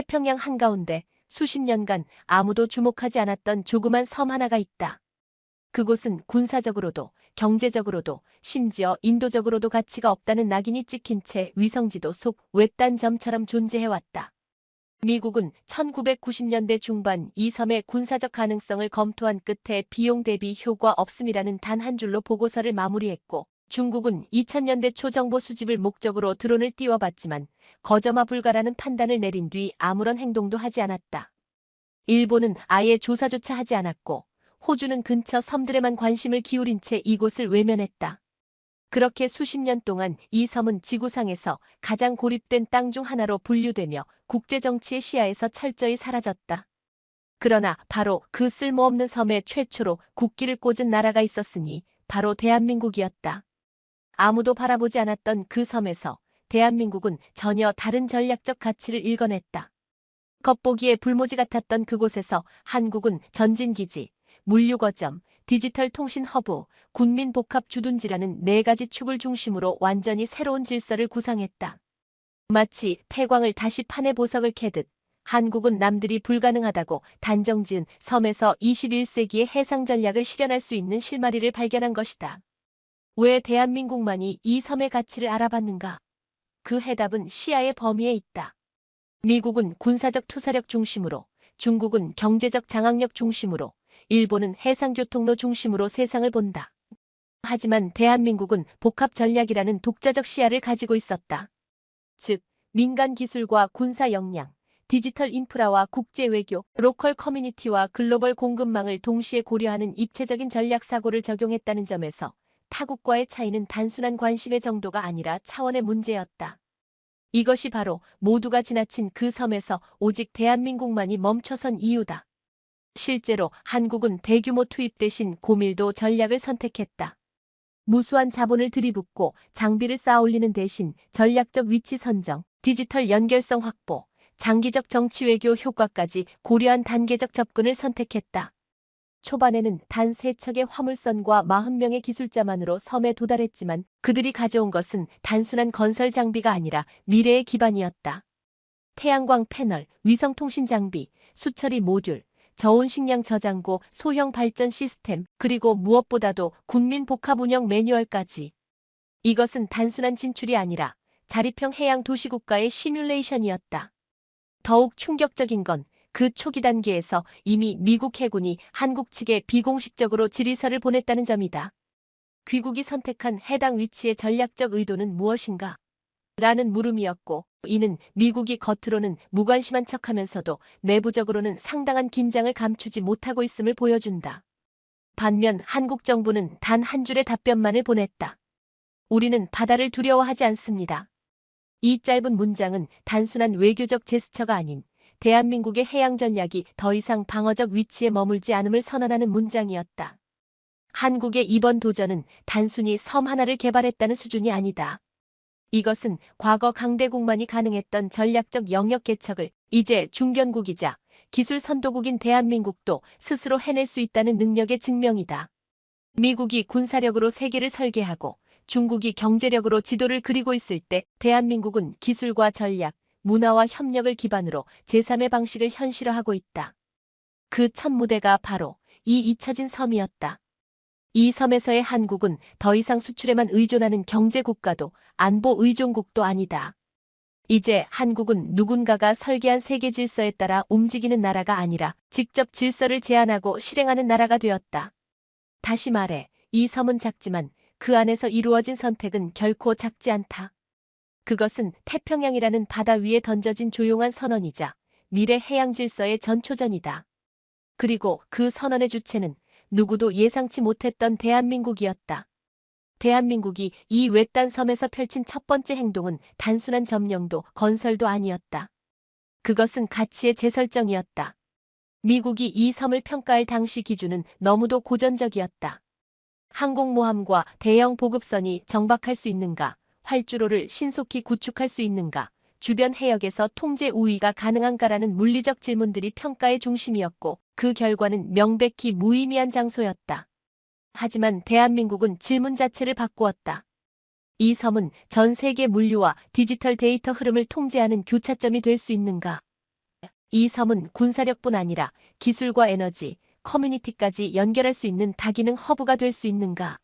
태평양 한가운데 수십 년간 아무도 주목하지 않았던 조그만 섬 하나가 있다. 그곳은 군사적으로도 경제적으로도 심지어 인도적으로도 가치가 없다는 낙인이 찍힌 채 위성지도 속 외딴 점처럼 존재해왔다. 미국은 1990년대 중반 이 섬의 군사적 가능성을 검토한 끝에 비용 대비 효과 없음이라는 단 한 줄로 보고서를 마무리했고, 중국은 2000년대 초 정보 수집을 목적으로 드론을 띄워봤지만 거점화 불가라는 판단을 내린 뒤 아무런 행동도 하지 않았다. 일본은 아예 조사조차 하지 않았고, 호주는 근처 섬들에만 관심을 기울인 채 이곳을 외면했다. 그렇게 수십 년 동안 이 섬은 지구상에서 가장 고립된 땅 중 하나로 분류되며 국제정치의 시야에서 철저히 사라졌다. 그러나 바로 그 쓸모없는 섬에 최초로 국기를 꽂은 나라가 있었으니 바로 대한민국이었다. 아무도 바라보지 않았던 그 섬에서 대한민국은 전혀 다른 전략적 가치를 일궈냈다. 겉보기에 불모지 같았던 그곳에서 한국은 전진기지, 물류거점, 디지털 통신 허브, 군민 복합 주둔지라는 네 가지 축을 중심으로 완전히 새로운 질서를 구상했다. 마치 폐광을 다시 판에 보석을 캐듯 한국은 남들이 불가능하다고 단정지은 섬에서 21세기의 해상 전략을 실현할 수 있는 실마리를 발견한 것이다. 왜 대한민국만이 이 섬의 가치를 알아봤는가? 그 해답은 시야의 범위에 있다. 미국은 군사적 투사력 중심으로, 중국은 경제적 장악력 중심으로, 일본은 해상교통로 중심으로 세상을 본다. 하지만 대한민국은 복합 전략이라는 독자적 시야를 가지고 있었다. 즉, 민간 기술과 군사 역량, 디지털 인프라와 국제 외교, 로컬 커뮤니티와 글로벌 공급망을 동시에 고려하는 입체적인 전략 사고를 적용했다는 점에서 타국과의 차이는 단순한 관심의 정도가 아니라 차원의 문제였다. 이것이 바로 모두가 지나친 그 섬에서 오직 대한민국만이 멈춰선 이유다. 실제로 한국은 대규모 투입 대신 고밀도 전략을 선택했다. 무수한 자본을 들이붓고 장비를 쌓아올리는 대신 전략적 위치 선정, 디지털 연결성 확보, 장기적 정치 외교 효과까지 고려한 단계적 접근을 선택했다. 초반에는 단 3척의 화물선과 40명의 기술자만으로 섬에 도달했지만 그들이 가져온 것은 단순한 건설 장비가 아니라 미래의 기반이었다. 태양광 패널, 위성통신 장비, 수처리 모듈, 저온식량 저장고, 소형 발전 시스템, 그리고 무엇보다도 군민 복합 운영 매뉴얼까지. 이것은 단순한 진출이 아니라 자립형 해양 도시국가의 시뮬레이션이었다. 더욱 충격적인 건 그 초기 단계에서 이미 미국 해군이 한국 측에 비공식적으로 질의서를 보냈다는 점이다. 귀국이 선택한 해당 위치의 전략적 의도는 무엇인가? 라는 물음이었고, 이는 미국이 겉으로는 무관심한 척하면서도 내부적으로는 상당한 긴장을 감추지 못하고 있음을 보여준다. 반면 한국 정부는 단 한 줄의 답변만을 보냈다. 우리는 바다를 두려워하지 않습니다. 이 짧은 문장은 단순한 외교적 제스처가 아닌 대한민국의 해양 전략이 더 이상 방어적 위치에 머물지 않음을 선언하는 문장이었다. 한국의 이번 도전은 단순히 섬 하나를 개발했다는 수준이 아니다. 이것은 과거 강대국만이 가능했던 전략적 영역 개척을 이제 중견국이자 기술 선도국인 대한민국도 스스로 해낼 수 있다는 능력의 증명이다. 미국이 군사력으로 세계를 설계하고 중국이 경제력으로 지도를 그리고 있을 때 대한민국은 기술과 전략, 문화와 협력을 기반으로 제3의 방식을 현실화하고 있다. 그 첫 무대가 바로 이 잊혀진 섬이었다. 이 섬에서의 한국은 더 이상 수출에만 의존하는 경제국가도 안보 의존국도 아니다. 이제 한국은 누군가가 설계한 세계 질서에 따라 움직이는 나라가 아니라 직접 질서를 제안하고 실행하는 나라가 되었다. 다시 말해, 이 섬은 작지만 그 안에서 이루어진 선택은 결코 작지 않다. 그것은 태평양이라는 바다 위에 던져진 조용한 선언이자 미래 해양 질서의 전초전이다. 그리고 그 선언의 주체는 누구도 예상치 못했던 대한민국이었다. 대한민국이 이 외딴 섬에서 펼친 첫 번째 행동은 단순한 점령도 건설도 아니었다. 그것은 가치의 재설정이었다. 미국이 이 섬을 평가할 당시 기준은 너무도 고전적이었다. 항공모함과 대형 보급선이 정박할 수 있는가, 활주로를 신속히 구축할 수 있는가, 주변 해역에서 통제 우위가 가능한가라는 물리적 질문들이 평가의 중심이었고 그 결과는 명백히 무의미한 장소였다. 하지만 대한민국은 질문 자체를 바꾸었다. 이 섬은 전 세계 물류와 디지털 데이터 흐름을 통제하는 교차점이 될 수 있는가? 이 섬은 군사력뿐 아니라 기술과 에너지, 커뮤니티까지 연결할 수 있는 다기능 허브가 될 수 있는가?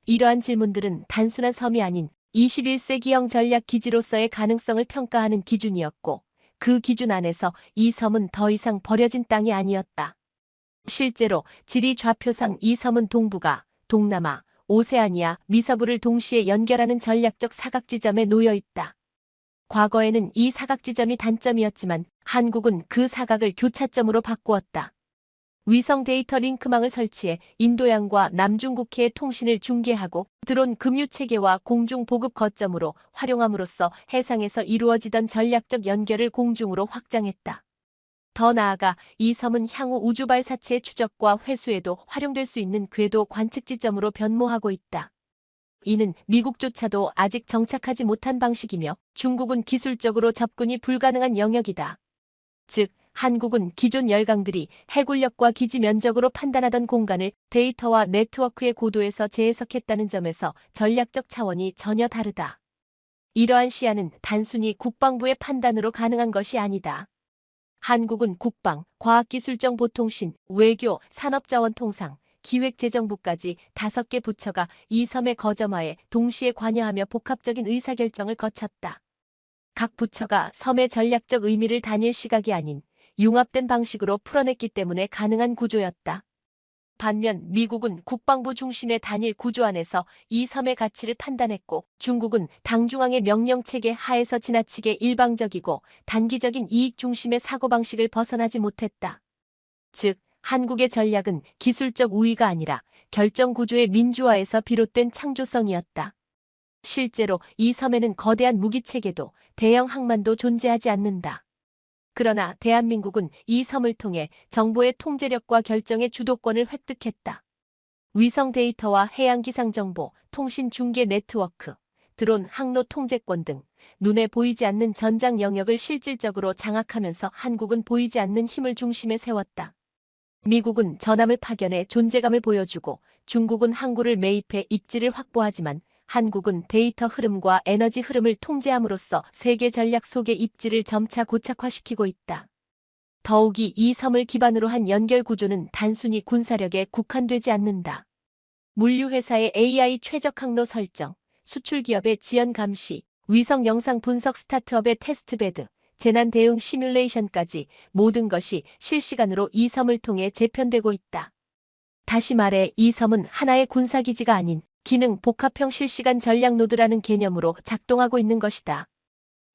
이러한 질문들은 단순한 섬이 아닌 21세기형 전략 기지로서의 가능성을 평가하는 기준이었고, 그 기준 안에서 이 섬은 더 이상 버려진 땅이 아니었다. 실제로 지리 좌표상 이 섬은 동북아, 동남아, 오세아니아, 미서부를 동시에 연결하는 전략적 사각지점에 놓여 있다. 과거에는 이 사각지점이 단점이었지만 한국은 그 사각을 교차점으로 바꾸었다. 위성 데이터 링크망을 설치해 인도양과 남중국해의 통신을 중개하고 드론 금유 체계와 공중 보급 거점으로 활용함으로써 해상에서 이루어지던 전략적 연결을 공중으로 확장했다. 더 나아가 이 섬은 향후 우주 발사체의 추적과 회수에도 활용될 수 있는 궤도 관측 지점으로 변모하고 있다. 이는 미국조차도 아직 정착하지 못한 방식이며 중국은 기술적으로 접근이 불가능한 영역이다. 즉, 한국은 기존 열강들이 해군력과 기지 면적으로 판단하던 공간을 데이터와 네트워크의 고도에서 재해석했다는 점에서 전략적 차원이 전혀 다르다. 이러한 시야는 단순히 국방부의 판단으로 가능한 것이 아니다. 한국은 국방, 과학기술정보통신, 외교, 산업자원통상, 기획재정부까지 5개 부처가 이 섬의 거점화에 동시에 관여하며 복합적인 의사결정을 거쳤다. 각 부처가 섬의 전략적 의미를 단일 시각이 아닌 융합된 방식으로 풀어냈기 때문에 가능한 구조였다. 반면 미국은 국방부 중심의 단일 구조 안에서 이 섬의 가치를 판단했고, 중국은 당중앙의 명령체계 하에서 지나치게 일방적이고 단기적인 이익 중심의 사고방식을 벗어나지 못했다. 즉, 한국의 전략은 기술적 우위가 아니라 결정 구조의 민주화에서 비롯된 창조성이었다. 실제로 이 섬에는 거대한 무기체계도 대형 항만도 존재하지 않는다. 그러나 대한민국은 이 섬을 통해 정보의 통제력과 결정의 주도권을 획득했다. 위성 데이터와 해양 기상 정보, 통신 중계 네트워크, 드론 항로 통제권 등 눈에 보이지 않는 전장 영역을 실질적으로 장악하면서 한국은 보이지 않는 힘을 중심에 세웠다. 미국은 전함을 파견해 존재감을 보여주고 중국은 항구를 매입해 입지를 확보하지만 한국은 데이터 흐름과 에너지 흐름을 통제함으로써 세계 전략 속의 입지를 점차 고착화시키고 있다. 더욱이 이 섬을 기반으로 한 연결 구조는 단순히 군사력에 국한되지 않는다. 물류회사의 AI 최적 항로 설정, 수출기업의 지연 감시, 위성 영상 분석 스타트업의 테스트베드, 재난 대응 시뮬레이션까지 모든 것이 실시간으로 이 섬을 통해 재편되고 있다. 다시 말해 이 섬은 하나의 군사기지가 아닌 기능 복합형 실시간 전략 노드라는 개념으로 작동하고 있는 것이다.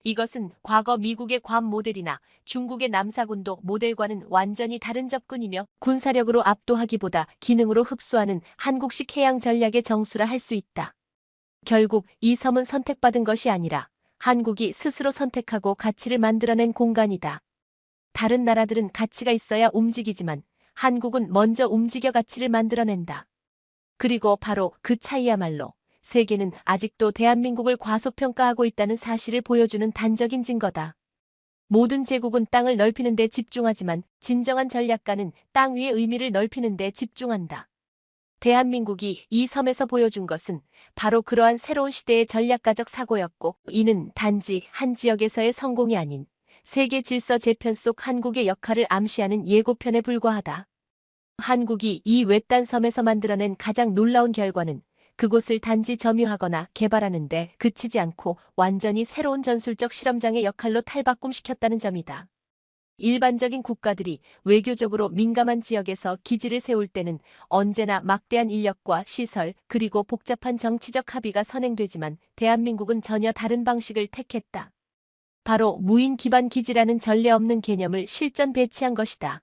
이것은 과거 미국의 괌 모델이나 중국의 남사군도 모델과는 완전히 다른 접근이며 군사력으로 압도하기보다 기능으로 흡수하는 한국식 해양 전략의 정수라 할 수 있다. 결국 이 섬은 선택받은 것이 아니라 한국이 스스로 선택하고 가치를 만들어낸 공간이다. 다른 나라들은 가치가 있어야 움직이지만 한국은 먼저 움직여 가치를 만들어낸다. 그리고 바로 그 차이야말로 세계는 아직도 대한민국을 과소평가하고 있다는 사실을 보여주는 단적인 증거다. 모든 제국은 땅을 넓히는 데 집중하지만 진정한 전략가는 땅 위의 의미를 넓히는 데 집중한다. 대한민국이 이 섬에서 보여준 것은 바로 그러한 새로운 시대의 전략가적 사고였고, 이는 단지 한 지역에서의 성공이 아닌 세계 질서 재편 속 한국의 역할을 암시하는 예고편에 불과하다. 한국이 이 외딴 섬에서 만들어낸 가장 놀라운 결과는 그곳을 단지 점유하거나 개발하는 데 그치지 않고 완전히 새로운 전술적 실험장의 역할로 탈바꿈시켰다는 점이다. 일반적인 국가들이 외교적으로 민감한 지역에서 기지를 세울 때는 언제나 막대한 인력과 시설 그리고 복잡한 정치적 합의가 선행되지만 대한민국은 전혀 다른 방식을 택했다. 바로 무인 기반 기지라는 전례 없는 개념을 실전 배치한 것이다.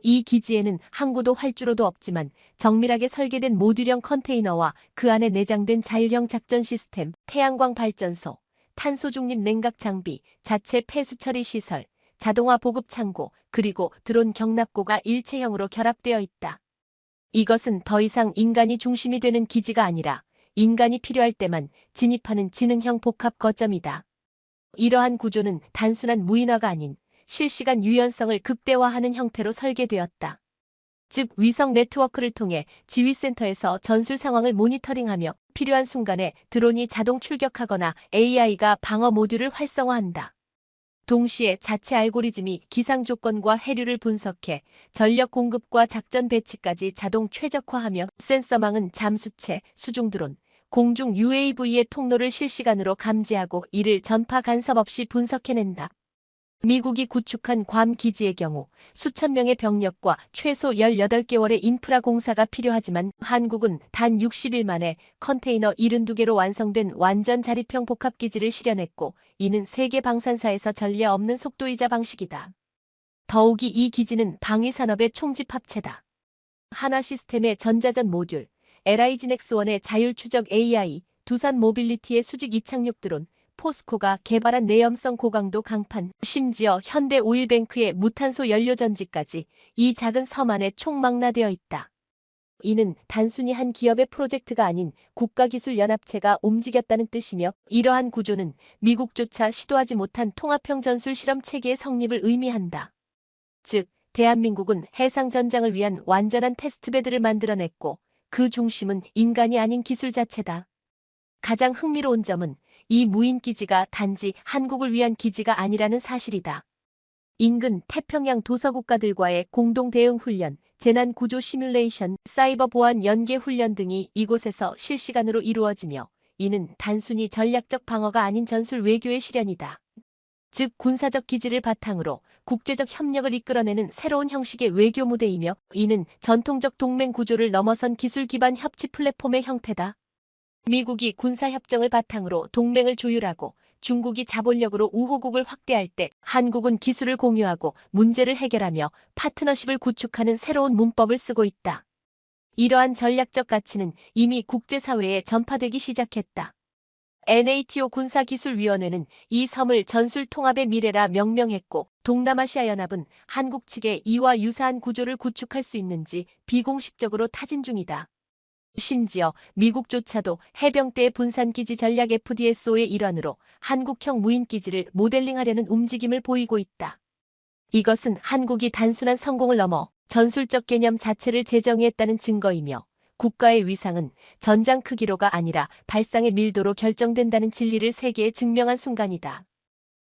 이 기지에는 항구도 활주로도 없지만 정밀하게 설계된 모듈형 컨테이너와 그 안에 내장된 자율형 작전 시스템, 태양광 발전소, 탄소 중립 냉각 장비, 자체 폐수 처리 시설, 자동화 보급 창고, 그리고 드론 경납고가 일체형으로 결합되어 있다. 이것은 더 이상 인간이 중심이 되는 기지가 아니라 인간이 필요할 때만 진입하는 지능형 복합 거점이다. 이러한 구조는 단순한 무인화가 아닌 실시간 유연성을 극대화하는 형태로 설계되었다. 즉 위성 네트워크를 통해 지휘센터에서 전술 상황을 모니터링하며 필요한 순간에 드론이 자동 출격하거나 AI가 방어 모듈을 활성화한다. 동시에 자체 알고리즘이 기상 조건과 해류를 분석해 전력 공급과 작전 배치까지 자동 최적화하며 센서망은 잠수체, 수중드론, 공중 UAV의 통로를 실시간으로 감지하고 이를 전파 간섭 없이 분석해낸다. 미국이 구축한 괌 기지의 경우 수천 명의 병력과 최소 18개월의 인프라 공사가 필요하지만 한국은 단 60일 만에 컨테이너 72개로 완성된 완전 자립형 복합기지를 실현했고 이는 세계 방산사에서 전례 없는 속도이자 방식이다. 더욱이 이 기지는 방위산업의 총집 합체다. 하나 시스템의 전자전 모듈, LIG넥스1의 자율추적 AI, 두산 모빌리티의 수직 이착륙 드론, 포스코가 개발한 내염성 고강도 강판, 심지어 현대 오일뱅크의 무탄소 연료전지까지 이 작은 섬 안에 총망라되어 있다. 이는 단순히 한 기업의 프로젝트가 아닌 국가기술연합체가 움직였다는 뜻이며 이러한 구조는 미국조차 시도하지 못한 통합형 전술 실험 체계의 성립을 의미한다. 즉, 대한민국은 해상전장을 위한 완전한 테스트베드를 만들어냈고 그 중심은 인간이 아닌 기술 자체다. 가장 흥미로운 점은 이 무인기지가 단지 한국을 위한 기지가 아니라는 사실이다. 인근 태평양 도서국가들과의 공동 대응 훈련, 재난 구조 시뮬레이션, 사이버 보안 연계 훈련 등이 이곳에서 실시간으로 이루어지며 이는 단순히 전략적 방어가 아닌 전술 외교의 실현이다. 즉 군사적 기지를 바탕으로 국제적 협력을 이끌어내는 새로운 형식의 외교 무대이며 이는 전통적 동맹 구조를 넘어선 기술 기반 협치 플랫폼의 형태다. 미국이 군사협정을 바탕으로 동맹을 조율하고 중국이 자본력으로 우호국을 확대할 때 한국은 기술을 공유하고 문제를 해결하며 파트너십을 구축하는 새로운 문법을 쓰고 있다. 이러한 전략적 가치는 이미 국제사회에 전파되기 시작했다. NATO 군사기술위원회는 이 섬을 전술통합의 미래라 명명했고 동남아시아연합은 한국 측에 이와 유사한 구조를 구축할 수 있는지 비공식적으로 타진 중이다. 심지어 미국조차도 해병대 분산기지 전략 FDSO의 일환으로 한국형 무인기지를 모델링하려는 움직임을 보이고 있다. 이것은 한국이 단순한 성공을 넘어 전술적 개념 자체를 재정의했다는 증거이며 국가의 위상은 전장 크기로가 아니라 발상의 밀도로 결정된다는 진리를 세계에 증명한 순간이다.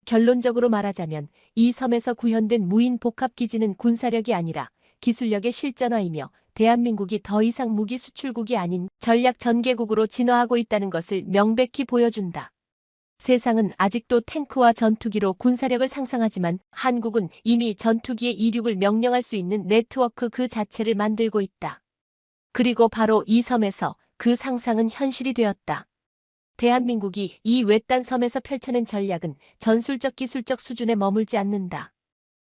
결론적으로 말하자면 이 섬에서 구현된 무인 복합기지는 군사력이 아니라 기술력의 실전화이며 대한민국이 더 이상 무기 수출국이 아닌 전략 전개국으로 진화하고 있다는 것을 명백히 보여준다. 세상은 아직도 탱크와 전투기로 군사력을 상상하지만 한국은 이미 전투기의 이륙을 명령할 수 있는 네트워크 그 자체를 만들고 있다. 그리고 바로 이 섬에서 그 상상은 현실이 되었다. 대한민국이 이 외딴 섬에서 펼쳐낸 전략은 전술적 기술적 수준에 머물지 않는다.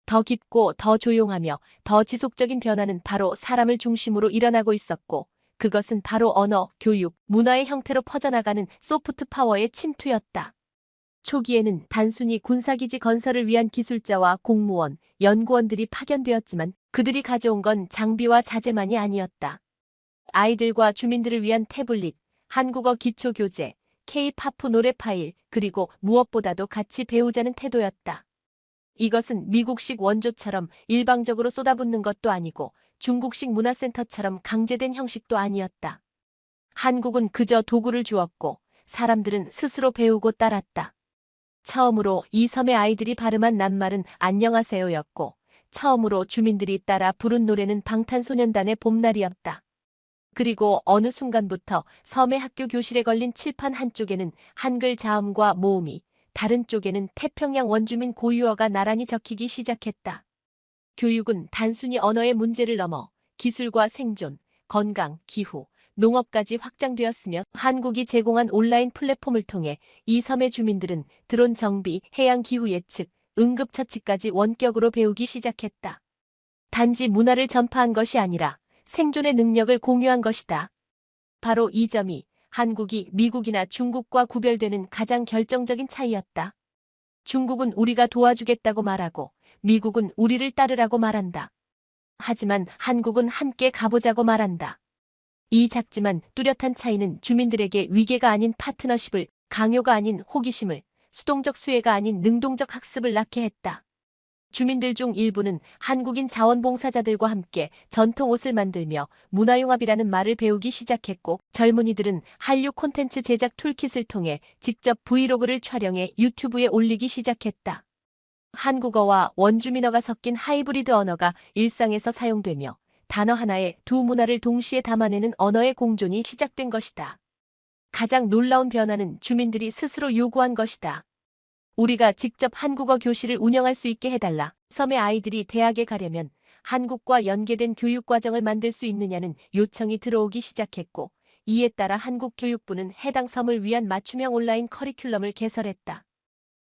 더 깊고 더 조용하며 더 지속적인 변화는 바로 사람을 중심으로 일어나고 있었고 그것은 바로 언어, 교육, 문화의 형태로 퍼져나가는 소프트 파워의 침투였다. 초기에는 단순히 군사기지 건설을 위한 기술자와 공무원, 연구원들이 파견되었지만 그들이 가져온 건 장비와 자재만이 아니었다. 아이들과 주민들을 위한 태블릿, 한국어 기초교재, K-팝 노래 파일, 그리고 무엇보다도 같이 배우자는 태도였다. 이것은 미국식 원조처럼 일방적으로 쏟아붓는 것도 아니고 중국식 문화센터처럼 강제된 형식도 아니었다. 한국은 그저 도구를 주었고 사람들은 스스로 배우고 따랐다. 처음으로 이 섬의 아이들이 발음한 낱말은 안녕하세요였고 처음으로 주민들이 따라 부른 노래는 방탄소년단의 봄날이었다. 그리고 어느 순간부터 섬의 학교 교실에 걸린 칠판 한쪽에는 한글 자음과 모음이 다른 쪽에는 태평양 원주민 고유어가 나란히 적히기 시작했다. 교육은 단순히 언어의 문제를 넘어 기술과 생존, 건강, 기후, 농업까지 확장되었으며 한국이 제공한 온라인 플랫폼을 통해 이 섬의 주민들은 드론 정비, 해양 기후 예측, 응급처치까지 원격으로 배우기 시작했다. 단지 문화를 전파한 것이 아니라 생존의 능력을 공유한 것이다. 바로 이 점이 한국이 미국이나 중국과 구별되는 가장 결정적인 차이였다. 중국은 우리가 도와주겠다고 말하고 미국은 우리를 따르라고 말한다. 하지만 한국은 함께 가보자고 말한다. 이 작지만 뚜렷한 차이는 주민들에게 위계가 아닌 파트너십을, 강요가 아닌 호기심을, 수동적 수혜가 아닌 능동적 학습을 낳게 했다. 주민들 중 일부는 한국인 자원봉사자들과 함께 전통 옷을 만들며 문화융합이라는 말을 배우기 시작했고 젊은이들은 한류 콘텐츠 제작 툴킷을 통해 직접 브이로그를 촬영해 유튜브에 올리기 시작했다. 한국어와 원주민어가 섞인 하이브리드 언어가 일상에서 사용되며 단어 하나에 두 문화를 동시에 담아내는 언어의 공존이 시작된 것이다. 가장 놀라운 변화는 주민들이 스스로 요구한 것이다. 우리가 직접 한국어 교실을 운영할 수 있게 해달라. 섬의 아이들이 대학에 가려면 한국과 연계된 교육과정을 만들 수 있느냐는 요청이 들어오기 시작했고, 이에 따라 한국교육부는 해당 섬을 위한 맞춤형 온라인 커리큘럼을 개설했다.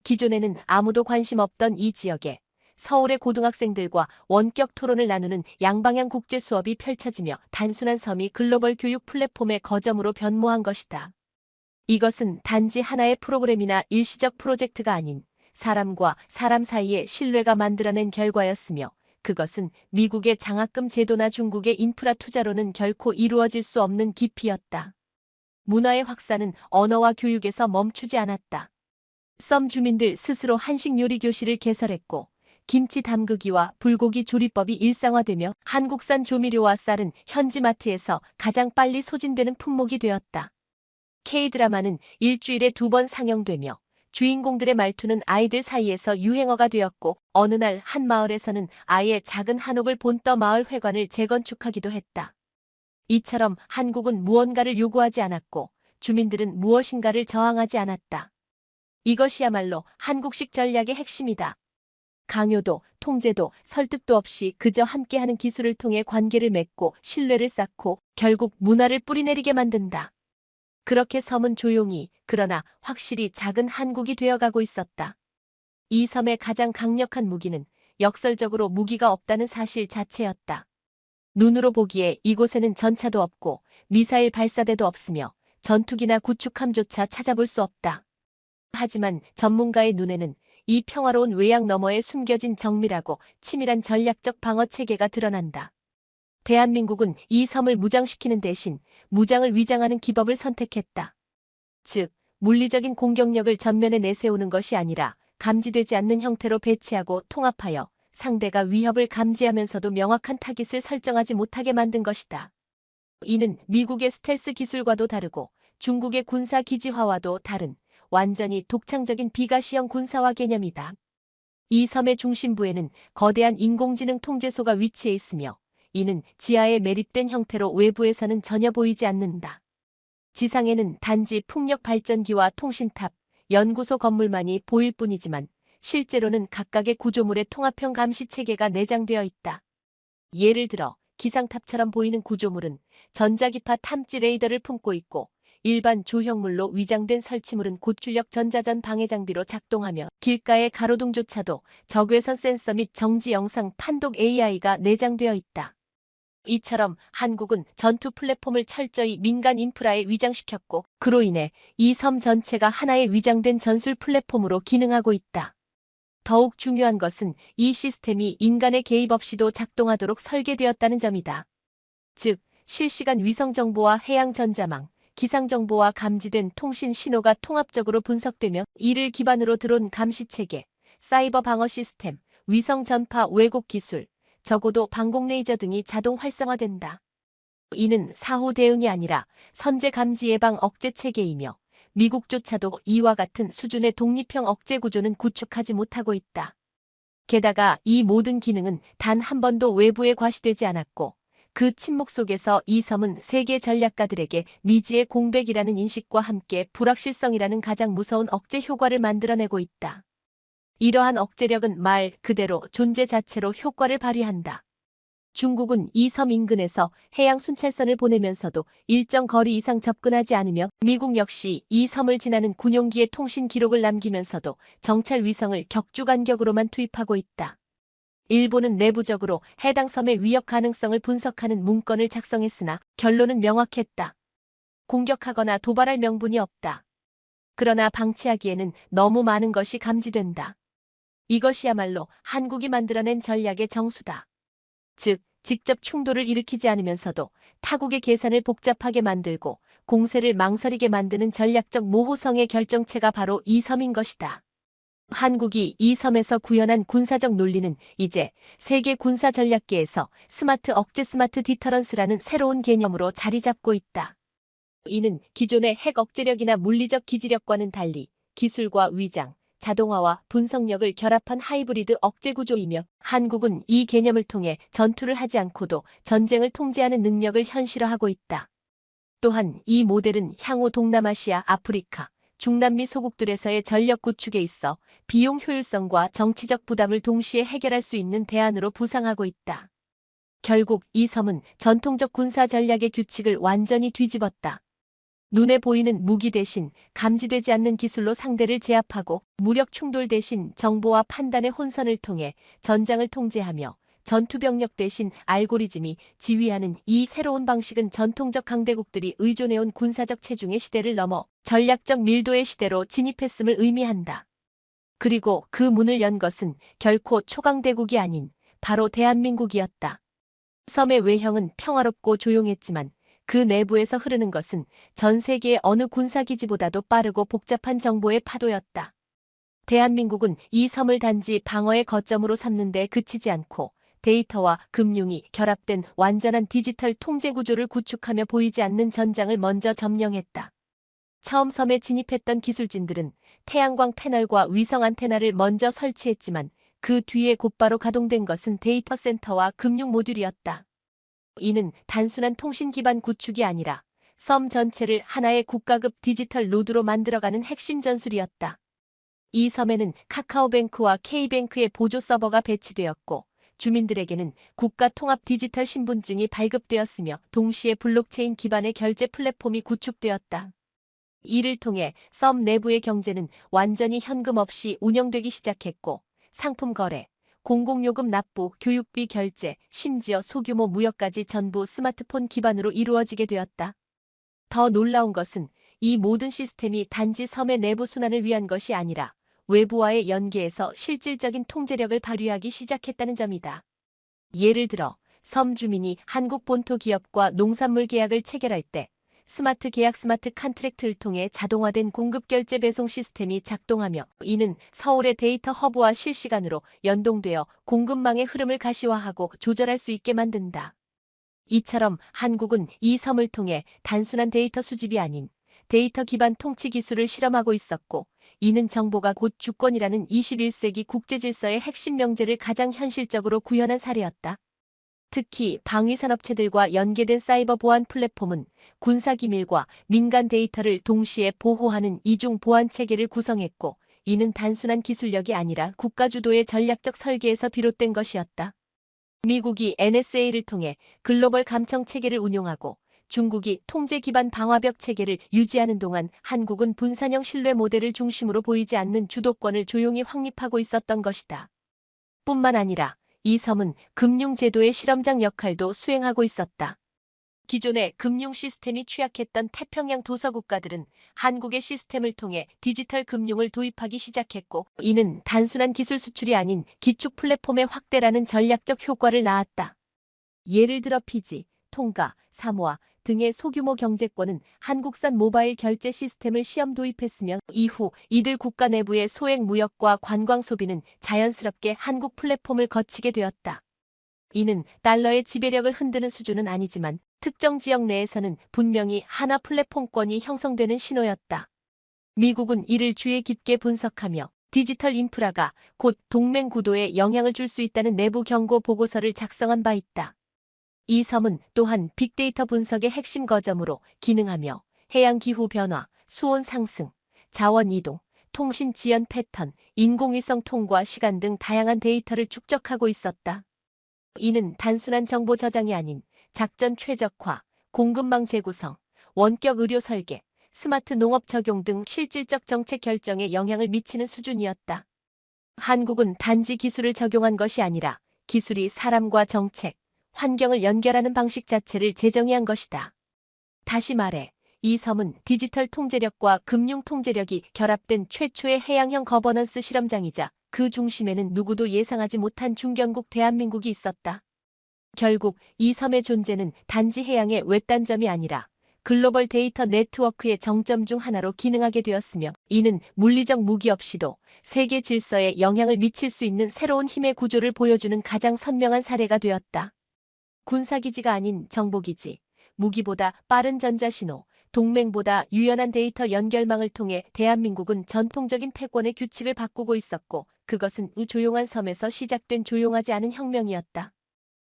기존에는 아무도 관심 없던 이 지역에 서울의 고등학생들과 원격 토론을 나누는 양방향 국제 수업이 펼쳐지며 단순한 섬이 글로벌 교육 플랫폼의 거점으로 변모한 것이다. 이것은 단지 하나의 프로그램이나 일시적 프로젝트가 아닌 사람과 사람 사이의 신뢰가 만들어낸 결과였으며, 그것은 미국의 장학금 제도나 중국의 인프라 투자로는 결코 이루어질 수 없는 깊이였다. 문화의 확산은 언어와 교육에서 멈추지 않았다. 섬 주민들 스스로 한식 요리 교실을 개설했고, 김치 담그기와 불고기 조리법이 일상화되며 한국산 조미료와 쌀은 현지 마트에서 가장 빨리 소진되는 품목이 되었다. K-드라마는 일주일에 2번 상영되며 주인공들의 말투는 아이들 사이에서 유행어가 되었고, 어느 날 한 마을에서는 아예 작은 한옥을 본떠 마을 회관을 재건축하기도 했다. 이처럼 한국은 무언가를 요구하지 않았고 주민들은 무엇인가를 저항하지 않았다. 이것이야말로 한국식 전략의 핵심이다. 강요도, 통제도, 설득도 없이 그저 함께하는 기술을 통해 관계를 맺고 신뢰를 쌓고 결국 문화를 뿌리내리게 만든다. 그렇게 섬은 조용히, 그러나 확실히 작은 한국이 되어가고 있었다. 이 섬의 가장 강력한 무기는 역설적으로 무기가 없다는 사실 자체였다. 눈으로 보기에 이곳에는 전차도 없고 미사일 발사대도 없으며 전투기나 구축함조차 찾아볼 수 없다. 하지만 전문가의 눈에는 이 평화로운 외양 너머에 숨겨진 정밀하고 치밀한 전략적 방어 체계가 드러난다. 대한민국은 이 섬을 무장시키는 대신 무장을 위장하는 기법을 선택했다. 즉, 물리적인 공격력을 전면에 내세우는 것이 아니라 감지되지 않는 형태로 배치하고 통합하여 상대가 위협을 감지하면서도 명확한 타깃을 설정하지 못하게 만든 것이다. 이는 미국의 스텔스 기술과도 다르고 중국의 군사 기지화와도 다른 완전히 독창적인 비가시형 군사화 개념이다. 이 섬의 중심부에는 거대한 인공지능 통제소가 위치해 있으며 이는 지하에 매립된 형태로 외부에서는 전혀 보이지 않는다. 지상에는 단지 풍력 발전기와 통신탑, 연구소 건물만이 보일 뿐이지만 실제로는 각각의 구조물의 통합형 감시 체계가 내장되어 있다. 예를 들어 기상탑처럼 보이는 구조물은 전자기파 탐지 레이더를 품고 있고, 일반 조형물로 위장된 설치물은 고출력 전자전 방해 장비로 작동하며 길가의 가로등조차도 적외선 센서 및 정지 영상 판독 AI가 내장되어 있다. 이처럼 한국은 전투 플랫폼을 철저히 민간 인프라에 위장시켰고, 그로 인해 이 섬 전체가 하나의 위장된 전술 플랫폼으로 기능하고 있다. 더욱 중요한 것은 이 시스템이 인간의 개입 없이도 작동하도록 설계되었다는 점이다. 즉, 실시간 위성 정보와 해양 전자망, 기상 정보와 감지된 통신 신호가 통합적으로 분석되며 이를 기반으로 드론 감시 체계, 사이버 방어 시스템, 위성 전파 왜곡 기술, 적어도 방공 레이저 등이 자동 활성화된다. 이는 사후 대응이 아니라 선제 감지 예방 억제 체계이며 미국조차도 이와 같은 수준의 독립형 억제 구조는 구축하지 못하고 있다. 게다가 이 모든 기능은 단 한 번도 외부에 과시되지 않았고, 그 침묵 속에서 이 섬은 세계 전략가들에게 미지의 공백이라는 인식과 함께 불확실성이라는 가장 무서운 억제 효과를 만들어내고 있다. 이러한 억제력은 말 그대로 존재 자체로 효과를 발휘한다. 중국은 이 섬 인근에서 해양 순찰선을 보내면서도 일정 거리 이상 접근하지 않으며, 미국 역시 이 섬을 지나는 군용기의 통신 기록을 남기면서도 정찰 위성을 격주간격으로만 투입하고 있다. 일본은 내부적으로 해당 섬의 위협 가능성을 분석하는 문건을 작성했으나 결론은 명확했다. 공격하거나 도발할 명분이 없다. 그러나 방치하기에는 너무 많은 것이 감지된다. 이것이야말로 한국이 만들어낸 전략의 정수다. 즉, 직접 충돌을 일으키지 않으면서도 타국의 계산을 복잡하게 만들고 공세를 망설이게 만드는 전략적 모호성의 결정체가 바로 이 섬인 것이다. 한국이 이 섬에서 구현한 군사적 논리는 이제 세계 군사 전략계에서 스마트 억제 스마트 디터런스라는 새로운 개념으로 자리 잡고 있다. 이는 기존의 핵 억제력이나 물리적 기지력과는 달리 기술과 위장, 자동화와 분석력을 결합한 하이브리드 억제 구조이며 한국은 이 개념을 통해 전투를 하지 않고도 전쟁을 통제하는 능력을 현실화하고 있다. 또한 이 모델은 향후 동남아시아, 아프리카, 중남미 소국들에서의 전력 구축에 있어 비용 효율성과 정치적 부담을 동시에 해결할 수 있는 대안으로 부상하고 있다. 결국 이 섬은 전통적 군사 전략의 규칙을 완전히 뒤집었다. 눈에 보이는 무기 대신 감지되지 않는 기술로 상대를 제압하고 무력 충돌 대신 정보와 판단의 혼선을 통해 전장을 통제하며 전투병력 대신 알고리즘이 지휘하는 이 새로운 방식은 전통적 강대국들이 의존해온 군사적 체중의 시대를 넘어 전략적 밀도의 시대로 진입했음을 의미한다. 그리고 그 문을 연 것은 결코 초강대국이 아닌 바로 대한민국이었다. 섬의 외형은 평화롭고 조용했지만 그 내부에서 흐르는 것은 전 세계의 어느 군사기지보다도 빠르고 복잡한 정보의 파도였다. 대한민국은 이 섬을 단지 방어의 거점으로 삼는 데 그치지 않고 데이터와 금융이 결합된 완전한 디지털 통제 구조를 구축하며 보이지 않는 전장을 먼저 점령했다. 처음 섬에 진입했던 기술진들은 태양광 패널과 위성 안테나를 먼저 설치했지만 그 뒤에 곧바로 가동된 것은 데이터 센터와 금융 모듈이었다. 이는 단순한 통신 기반 구축이 아니라 섬 전체를 하나의 국가급 디지털 노드로 만들어가는 핵심 전술이었다. 이 섬에는 카카오뱅크와 K뱅크의 보조 서버가 배치되었고 주민들에게는 국가 통합 디지털 신분증이 발급되었으며 동시에 블록체인 기반의 결제 플랫폼이 구축되었다. 이를 통해 섬 내부의 경제는 완전히 현금 없이 운영되기 시작했고 상품 거래, 공공요금 납부, 교육비 결제, 심지어 소규모 무역까지 전부 스마트폰 기반으로 이루어지게 되었다. 더 놀라운 것은 이 모든 시스템이 단지 섬의 내부 순환을 위한 것이 아니라 외부와의 연계에서 실질적인 통제력을 발휘하기 시작했다는 점이다. 예를 들어 섬 주민이 한국 본토 기업과 농산물 계약을 체결할 때 스마트 계약 스마트 컨트랙트를 통해 자동화된 공급 결제 배송 시스템이 작동하며 이는 서울의 데이터 허브와 실시간으로 연동되어 공급망의 흐름을 가시화하고 조절할 수 있게 만든다. 이처럼 한국은 이 섬을 통해 단순한 데이터 수집이 아닌 데이터 기반 통치 기술을 실험하고 있었고 이는 정보가 곧 주권이라는 21세기 국제 질서의 핵심 명제를 가장 현실적으로 구현한 사례였다. 특히 방위산업체들과 연계된 사이버 보안 플랫폼은 군사기밀과 민간 데이터를 동시에 보호하는 이중 보안 체계를 구성했고 이는 단순한 기술력이 아니라 국가주도의 전략적 설계에서 비롯된 것이었다. 미국이 NSA를 통해 글로벌 감청 체계를 운용하고 중국이 통제 기반 방화벽 체계를 유지하는 동안 한국은 분산형 신뢰 모델을 중심으로 보이지 않는 주도권을 조용히 확립하고 있었던 것이다. 뿐만 아니라 이 섬은 금융제도의 실험장 역할도 수행하고 있었다. 기존의 금융 시스템이 취약했던 태평양 도서 국가들은 한국의 시스템을 통해 디지털 금융을 도입하기 시작했고 이는 단순한 기술 수출이 아닌 기축 플랫폼의 확대라는 전략적 효과를 낳았다. 예를 들어 피지, 통가, 사모아 등의 소규모 경제권은 한국산 모바일 결제 시스템을 시험 도입했으며 이후 이들 국가 내부의 소액 무역과 관광 소비는 자연스럽게 한국 플랫폼을 거치게 되었다. 이는 달러의 지배력을 흔드는 수준은 아니지만 특정 지역 내에서는 분명히 하나 플랫폼권이 형성되는 신호였다. 미국은 이를 주의 깊게 분석하며 디지털 인프라가 곧 동맹 구도에 영향을 줄 수 있다는 내부 경고 보고서를 작성한 바 있다. 이 섬은 또한 빅데이터 분석의 핵심 거점으로 기능하며 해양 기후 변화, 수온 상승, 자원 이동, 통신 지연 패턴, 인공위성 통과 시간 등 다양한 데이터를 축적하고 있었다. 이는 단순한 정보 저장이 아닌 작전 최적화, 공급망 재구성, 원격 의료 설계, 스마트 농업 적용 등 실질적 정책 결정에 영향을 미치는 수준이었다. 한국은 단지 기술을 적용한 것이 아니라 기술이 사람과 정책, 환경을 연결하는 방식 자체를 재정의한 것이다. 다시 말해, 이 섬은 디지털 통제력과 금융 통제력이 결합된 최초의 해양형 거버넌스 실험장이자 그 중심에는 누구도 예상하지 못한 중견국 대한민국이 있었다. 결국 이 섬의 존재는 단지 해양의 외딴점이 아니라 글로벌 데이터 네트워크의 정점 중 하나로 기능하게 되었으며 이는 물리적 무기 없이도 세계 질서에 영향을 미칠 수 있는 새로운 힘의 구조를 보여주는 가장 선명한 사례가 되었다. 군사기지가 아닌 정보기지, 무기보다 빠른 전자신호, 동맹보다 유연한 데이터 연결망을 통해 대한민국은 전통적인 패권의 규칙을 바꾸고 있었고, 그것은 이 조용한 섬에서 시작된 조용하지 않은 혁명이었다.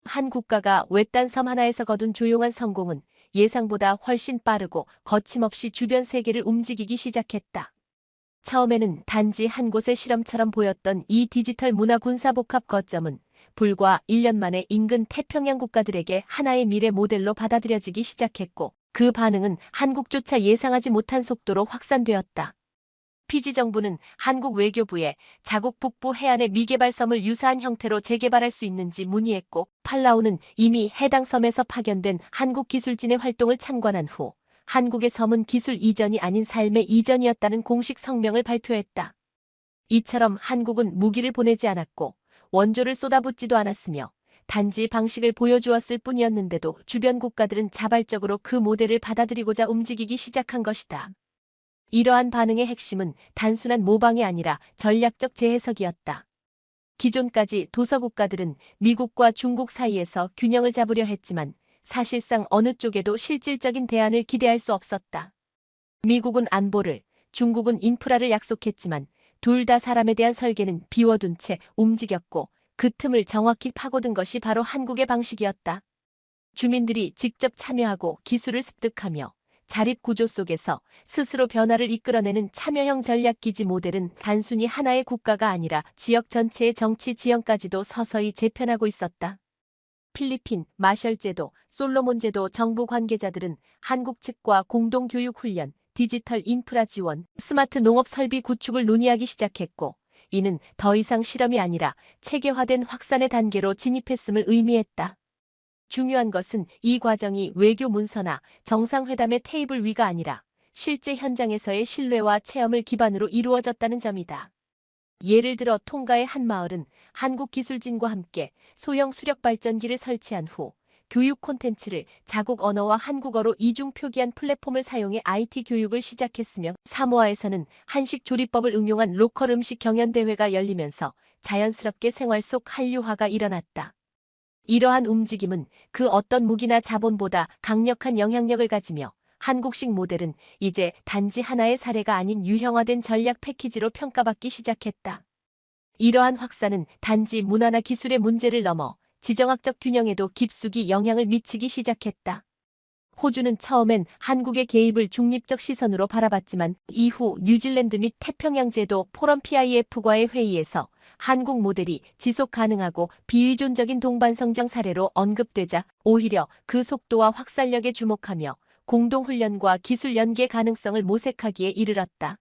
한 국가가 외딴 섬 하나에서 거둔 조용한 성공은 예상보다 훨씬 빠르고 거침없이 주변 세계를 움직이기 시작했다. 처음에는 단지 한 곳의 실험처럼 보였던 이 디지털 문화 군사 복합 거점은 불과 1년 만에 인근 태평양 국가들에게 하나의 미래 모델로 받아들여지기 시작했고, 그 반응은 한국조차 예상하지 못한 속도로 확산되었다. 피지 정부는 한국 외교부에 자국 북부 해안의 미개발 섬을 유사한 형태로 재개발할 수 있는지 문의했고, 팔라우는 이미 해당 섬에서 파견된 한국 기술진의 활동을 참관한 후 한국의 섬은 기술 이전이 아닌 삶의 이전이었다는 공식 성명을 발표했다. 이처럼 한국은 무기를 보내지 않았고 원조를 쏟아붓지도 않았으며 단지 방식을 보여주었을 뿐이었는데도 주변 국가들은 자발적으로 그 모델을 받아들이고자 움직이기 시작한 것이다. 이러한 반응의 핵심은 단순한 모방이 아니라 전략적 재해석이었다. 기존까지 도서국가들은 미국과 중국 사이에서 균형을 잡으려 했지만 사실상 어느 쪽에도 실질적인 대안을 기대할 수 없었다. 미국은 안보를, 중국은 인프라를 약속했지만 둘 다 사람에 대한 설계는 비워둔 채 움직였고, 그 틈을 정확히 파고든 것이 바로 한국의 방식이었다. 주민들이 직접 참여하고 기술을 습득하며 자립구조 속에서 스스로 변화를 이끌어내는 참여형 전략기지 모델은 단순히 하나의 국가가 아니라 지역 전체의 정치 지형까지도 서서히 재편하고 있었다. 필리핀, 마셜제도, 솔로몬제도 정부 관계자들은 한국 측과 공동교육훈련, 디지털 인프라 지원, 스마트 농업 설비 구축을 논의하기 시작했고, 이는 더 이상 실험이 아니라 체계화된 확산의 단계로 진입했음을 의미했다. 중요한 것은 이 과정이 외교 문서나 정상회담의 테이블 위가 아니라 실제 현장에서의 신뢰와 체험을 기반으로 이루어졌다는 점이다. 예를 들어 통가의 한 마을은 한국 기술진과 함께 소형 수력 발전기를 설치한 후 교육 콘텐츠를 자국 언어와 한국어로 이중 표기한 플랫폼을 사용해 IT 교육을 시작했으며, 사모아에서는 한식 조리법을 응용한 로컬 음식 경연대회가 열리면서 자연스럽게 생활 속 한류화가 일어났다. 이러한 움직임은 그 어떤 무기나 자본보다 강력한 영향력을 가지며 한국식 모델은 이제 단지 하나의 사례가 아닌 유형화된 전략 패키지로 평가받기 시작했다. 이러한 확산은 단지 문화나 기술의 문제를 넘어 지정학적 균형에도 깊숙이 영향을 미치기 시작했다. 호주는 처음엔 한국의 개입을 중립적 시선으로 바라봤지만 이후 뉴질랜드 및 태평양제도 포럼 PIF과의 회의에서 한국 모델이 지속 가능하고 비의존적인 동반성장 사례로 언급되자 오히려 그 속도와 확산력에 주목하며 공동훈련과 기술 연계 가능성을 모색하기에 이르렀다.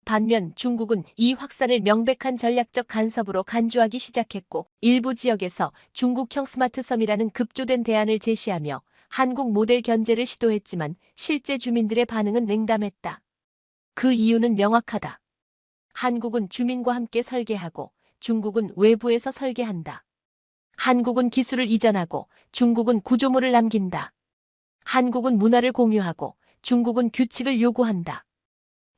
반면 중국은 이 확산을 명백한 전략적 간섭으로 간주하기 시작했고, 일부 지역에서 중국형 스마트섬이라는 급조된 대안을 제시하며 한국 모델 견제를 시도했지만 실제 주민들의 반응은 냉담했다. 그 이유는 명확하다. 한국은 주민과 함께 설계하고 중국은 외부에서 설계한다. 한국은 기술을 이전하고 중국은 구조물을 남긴다. 한국은 문화를 공유하고 중국은 규칙을 요구한다.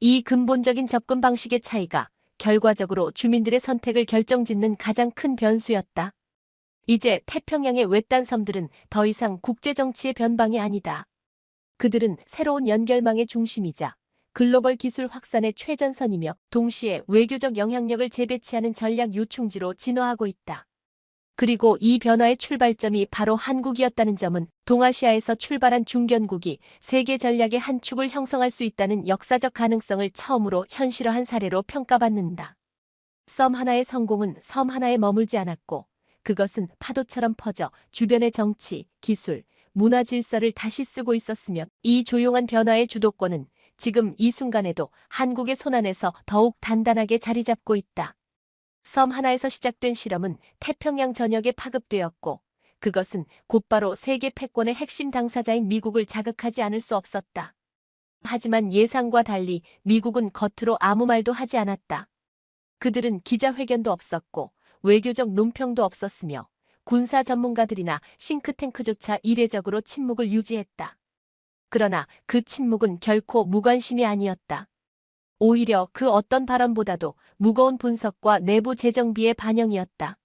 이 근본적인 접근 방식의 차이가 결과적으로 주민들의 선택을 결정짓는 가장 큰 변수였다. 이제 태평양의 외딴 섬들은 더 이상 국제정치의 변방이 아니다. 그들은 새로운 연결망의 중심이자 글로벌 기술 확산의 최전선이며 동시에 외교적 영향력을 재배치하는 전략 요충지로 진화하고 있다. 그리고 이 변화의 출발점이 바로 한국이었다는 점은 동아시아에서 출발한 중견국이 세계 전략의 한 축을 형성할 수 있다는 역사적 가능성을 처음으로 현실화한 사례로 평가받는다. 섬 하나의 성공은 섬 하나에 머물지 않았고, 그것은 파도처럼 퍼져 주변의 정치, 기술, 문화 질서를 다시 쓰고 있었으며, 이 조용한 변화의 주도권은 지금 이 순간에도 한국의 손안에서 더욱 단단하게 자리 잡고 있다. 섬 하나에서 시작된 실험은 태평양 전역에 파급되었고, 그것은 곧바로 세계 패권의 핵심 당사자인 미국을 자극하지 않을 수 없었다. 하지만 예상과 달리 미국은 겉으로 아무 말도 하지 않았다. 그들은 기자회견도 없었고 외교적 논평도 없었으며 군사 전문가들이나 싱크탱크조차 이례적으로 침묵을 유지했다. 그러나 그 침묵은 결코 무관심이 아니었다. 오히려 그 어떤 발언보다도 무거운 분석과 내부 재정비의 반영이었다.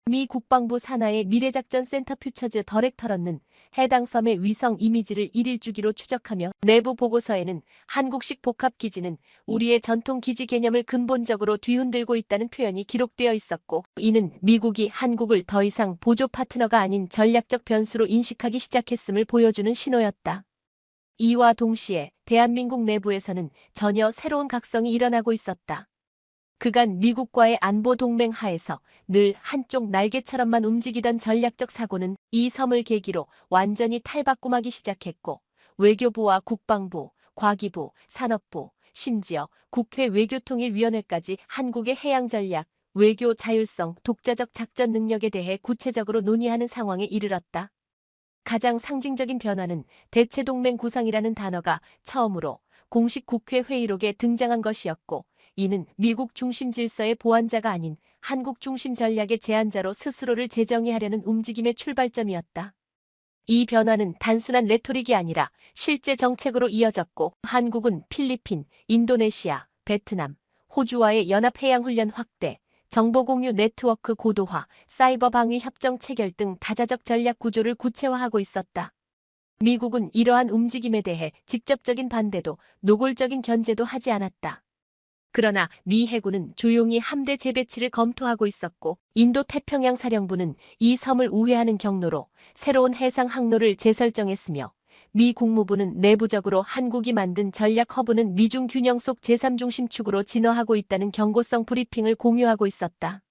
미 국방부 산하의 미래작전 센터 퓨처즈 더렉터런은 해당 섬의 위성 이미지를 1일 주기로 추적하며 내부 보고서에는 한국식 복합기지는 우리의 전통 기지 개념을 근본적으로 뒤흔들고 있다는 표현이 기록되어 있었고, 이는 미국이 한국을 더 이상 보조 파트너가 아닌 전략적 변수로 인식하기 시작했음을 보여주는 신호였다. 이와 동시에 대한민국 내부에서는 전혀 새로운 각성이 일어나고 있었다. 그간 미국과의 안보 동맹 하에서 늘 한쪽 날개처럼만 움직이던 전략적 사고는 이 섬을 계기로 완전히 탈바꿈하기 시작했고, 외교부와 국방부, 과기부, 산업부, 심지어 국회 외교통일위원회까지 한국의 해양 전략, 외교 자율성, 독자적 작전 능력에 대해 구체적으로 논의하는 상황에 이르렀다. 가장 상징적인 변화는 대체동맹 구상이라는 단어가 처음으로 공식 국회 회의록에 등장한 것이었고, 이는 미국 중심 질서의 보완자가 아닌 한국 중심 전략의 제안자로 스스로를 재정의하려는 움직임의 출발점이었다. 이 변화는 단순한 레토릭이 아니라 실제 정책으로 이어졌고, 한국은 필리핀, 인도네시아, 베트남, 호주와의 연합해양훈련 확대, 정보공유 네트워크 고도화, 사이버 방위 협정 체결 등 다자적 전략 구조를 구체화하고 있었다. 미국은 이러한 움직임에 대해 직접적인 반대도 노골적인 견제도 하지 않았다. 그러나 미 해군은 조용히 함대 재배치를 검토하고 있었고, 인도태평양 사령부는 이 섬을 우회하는 경로로 새로운 해상 항로를 재설정했으며, 미 국무부는 내부적으로 한국이 만든 전략 허브는 미중 균형 속 제3중심축으로 진화하고 있다는 경고성 브리핑을 공유하고 있었다.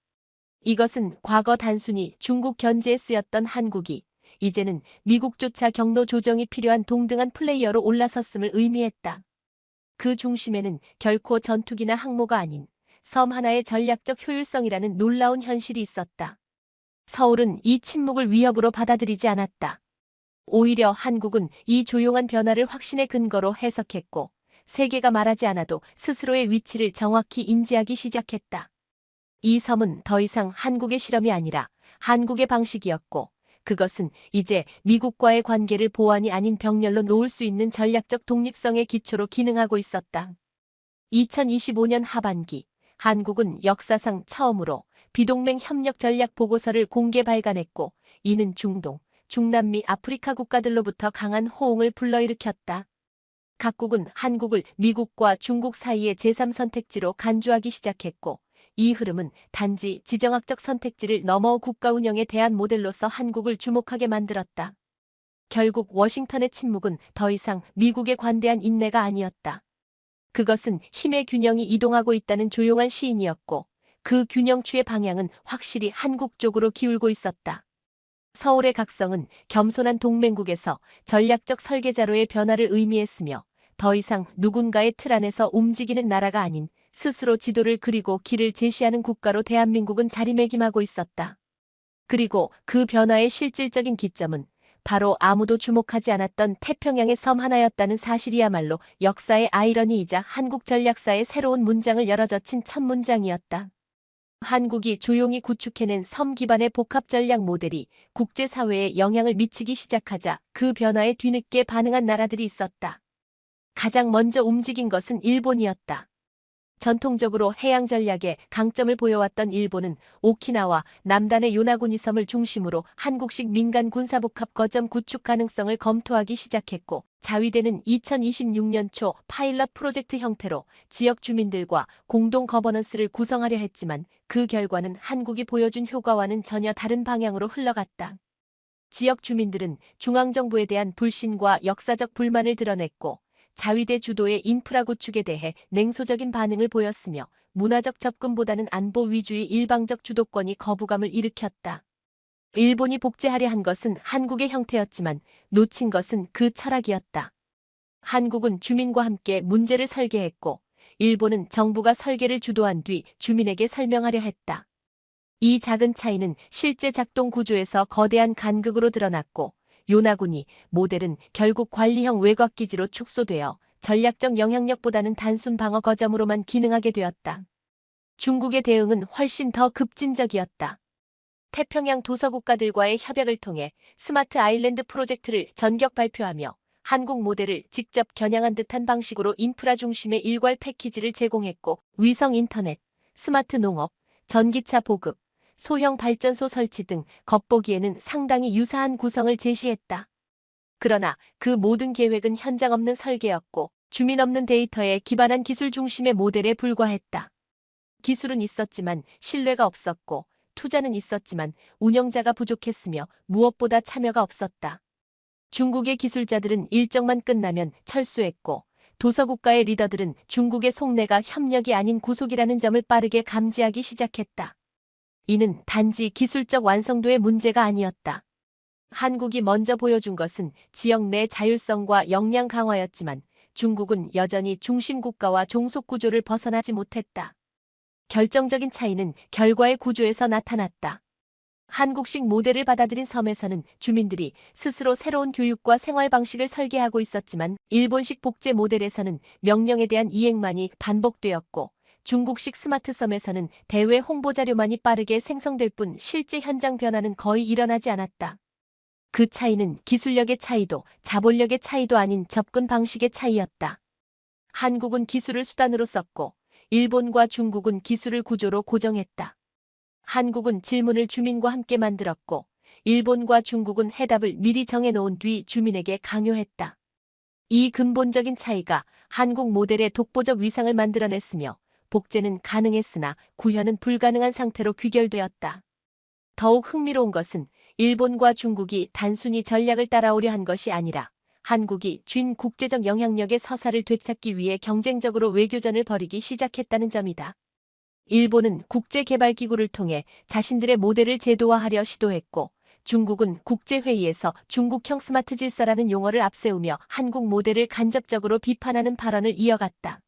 이것은 과거 단순히 중국 견제에 쓰였던 한국이 이제는 미국조차 경로 조정이 필요한 동등한 플레이어로 올라섰음을 의미했다. 그 중심에는 결코 전투기나 항모가 아닌 섬 하나의 전략적 효율성이라는 놀라운 현실이 있었다. 서울은 이 침묵을 위협으로 받아들이지 않았다. 오히려 한국은 이 조용한 변화를 확신의 근거로 해석했고, 세계가 말하지 않아도 스스로의 위치를 정확히 인지하기 시작했다. 이 섬은 더 이상 한국의 실험이 아니라 한국의 방식이었고, 그것은 이제 미국과의 관계를 보완이 아닌 병렬로 놓을 수 있는 전략적 독립성의 기초로 기능하고 있었다. 2025년 하반기, 한국은 역사상 처음으로 비동맹 협력 전략 보고서를 공개 발간했고, 이는 중동, 중남미 아프리카 국가들로부터 강한 호응을 불러일으켰다. 각국은 한국을 미국과 중국 사이의 제3선택지로 간주하기 시작했고, 이 흐름은 단지 지정학적 선택지를 넘어 국가 운영에 대한 모델로서 한국을 주목하게 만들었다. 결국 워싱턴의 침묵은 더 이상 미국에 관대한 인내가 아니었다. 그것은 힘의 균형이 이동하고 있다는 조용한 시인이었고, 그 균형추의 방향은 확실히 한국 쪽으로 기울고 있었다. 서울의 각성은 겸손한 동맹국에서 전략적 설계자로의 변화를 의미했으며, 더 이상 누군가의 틀 안에서 움직이는 나라가 아닌 스스로 지도를 그리고 길을 제시하는 국가로 대한민국은 자리매김하고 있었다. 그리고 그 변화의 실질적인 기점은 바로 아무도 주목하지 않았던 태평양의 섬 하나였다는 사실이야말로 역사의 아이러니이자 한국 전략사의 새로운 문장을 열어젖힌 첫 문장이었다. 한국이 조용히 구축해낸 섬 기반의 복합 전략 모델이 국제사회에 영향을 미치기 시작하자 그 변화에 뒤늦게 반응한 나라들이 있었다. 가장 먼저 움직인 것은 일본이었다. 전통적으로 해양 전략에 강점을 보여왔던 일본은 오키나와 남단의 요나구니 섬을 중심으로 한국식 민간 군사복합 거점 구축 가능성을 검토하기 시작했고, 자위대는 2026년 초 파일럿 프로젝트 형태로 지역 주민들과 공동 거버넌스를 구성하려 했지만, 그 결과는 한국이 보여준 효과와는 전혀 다른 방향으로 흘러갔다. 지역 주민들은 중앙정부에 대한 불신과 역사적 불만을 드러냈고, 자위대 주도의 인프라 구축에 대해 냉소적인 반응을 보였으며, 문화적 접근보다는 안보 위주의 일방적 주도권이 거부감을 일으켰다. 일본이 복제하려 한 것은 한국의 형태였지만 놓친 것은 그 철학이었다. 한국은 주민과 함께 문제를 설계했고, 일본은 정부가 설계를 주도한 뒤 주민에게 설명하려 했다. 이 작은 차이는 실제 작동 구조에서 거대한 간극으로 드러났고, 요나구니 모델은 결국 관리형 외곽기지로 축소되어 전략적 영향력보다는 단순 방어 거점으로만 기능하게 되었다. 중국의 대응은 훨씬 더 급진적이었다. 태평양 도서국가들과의 협약을 통해 스마트 아일랜드 프로젝트를 전격 발표하며 한국 모델을 직접 겨냥한 듯한 방식으로 인프라 중심의 일괄 패키지를 제공했고, 위성 인터넷, 스마트 농업, 전기차 보급, 소형 발전소 설치 등 겉보기에는 상당히 유사한 구성을 제시했다. 그러나 그 모든 계획은 현장 없는 설계였고 주민 없는 데이터에 기반한 기술 중심의 모델에 불과했다. 기술은 있었지만 신뢰가 없었고 투자는 있었지만 운영자가 부족했으며 무엇보다 참여가 없었다. 중국의 기술자들은 일정만 끝나면 철수했고 도서국가의 리더들은 중국의 속내가 협력이 아닌 구속이라는 점을 빠르게 감지하기 시작했다. 이는 단지 기술적 완성도의 문제가 아니었다. 한국이 먼저 보여준 것은 지역 내 자율성과 역량 강화였지만 중국은 여전히 중심 국가와 종속 구조를 벗어나지 못했다. 결정적인 차이는 결과의 구조에서 나타났다. 한국식 모델을 받아들인 섬에서는 주민들이 스스로 새로운 교육과 생활 방식을 설계하고 있었지만 일본식 복제 모델에서는 명령에 대한 이행만이 반복되었고 중국식 스마트 섬에서는 대외 홍보 자료만이 빠르게 생성될 뿐 실제 현장 변화는 거의 일어나지 않았다. 그 차이는 기술력의 차이도 자본력의 차이도 아닌 접근 방식의 차이였다. 한국은 기술을 수단으로 썼고 일본과 중국은 기술을 구조로 고정했다. 한국은 질문을 주민과 함께 만들었고 일본과 중국은 해답을 미리 정해놓은 뒤 주민에게 강요했다. 이 근본적인 차이가 한국 모델의 독보적 위상을 만들어냈으며 복제는 가능했으나 구현은 불가능한 상태로 귀결되었다. 더욱 흥미로운 것은 일본과 중국이 단순히 전략을 따라오려 한 것이 아니라 한국이 쥔 국제적 영향력의 서사를 되찾기 위해 경쟁적으로 외교전을 벌이기 시작했다는 점이다. 일본은 국제개발기구를 통해 자신들의 모델을 제도화하려 시도했고 중국은 국제회의에서 중국형 스마트 질서라는 용어를 앞세우며 한국 모델을 간접적으로 비판하는 발언을 이어갔다.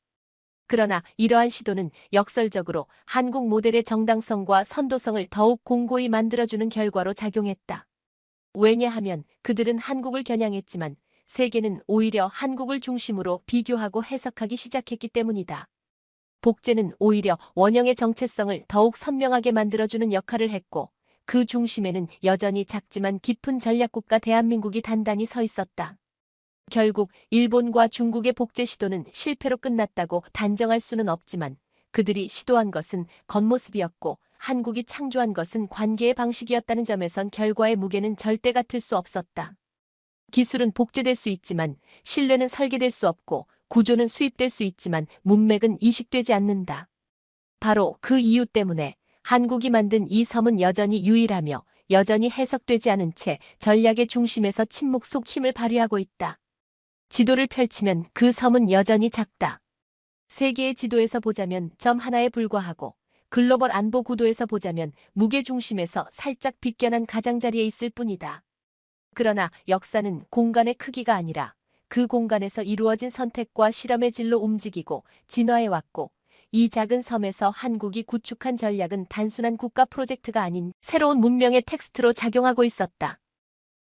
그러나 이러한 시도는 역설적으로 한국 모델의 정당성과 선도성을 더욱 공고히 만들어주는 결과로 작용했다. 왜냐하면 그들은 한국을 겨냥했지만 세계는 오히려 한국을 중심으로 비교하고 해석하기 시작했기 때문이다. 복제는 오히려 원형의 정체성을 더욱 선명하게 만들어주는 역할을 했고 그 중심에는 여전히 작지만 깊은 전략국가 대한민국이 단단히 서 있었다. 결국 일본과 중국의 복제 시도는 실패로 끝났다고 단정할 수는 없지만 그들이 시도한 것은 겉모습이었고 한국이 창조한 것은 관계의 방식이었다는 점에선 결과의 무게는 절대 같을 수 없었다. 기술은 복제될 수 있지만 신뢰는 설계될 수 없고 구조는 수입될 수 있지만 문맥은 이식되지 않는다. 바로 그 이유 때문에 한국이 만든 이 섬은 여전히 유일하며 여전히 해석되지 않은 채 전략의 중심에서 침묵 속 힘을 발휘하고 있다. 지도를 펼치면 그 섬은 여전히 작다. 세계의 지도에서 보자면 점 하나에 불과하고 글로벌 안보 구도에서 보자면 무게 중심에서 살짝 비껴난 가장자리에 있을 뿐이다. 그러나 역사는 공간의 크기가 아니라 그 공간에서 이루어진 선택과 실험의 질로 움직이고 진화해왔고 이 작은 섬에서 한국이 구축한 전략은 단순한 국가 프로젝트가 아닌 새로운 문명의 텍스트로 작용하고 있었다.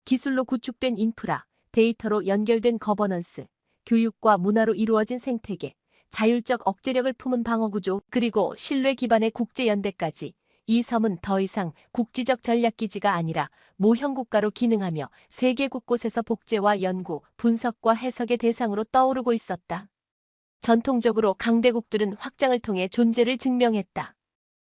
기술로 구축된 인프라, 데이터로 연결된 거버넌스, 교육과 문화로 이루어진 생태계, 자율적 억제력을 품은 방어구조, 그리고 신뢰 기반의 국제연대까지 이 섬은 더 이상 국지적 전략기지가 아니라 모형국가로 기능하며 세계 곳곳에서 복제와 연구, 분석과 해석의 대상으로 떠오르고 있었다. 전통적으로 강대국들은 확장을 통해 존재를 증명했다.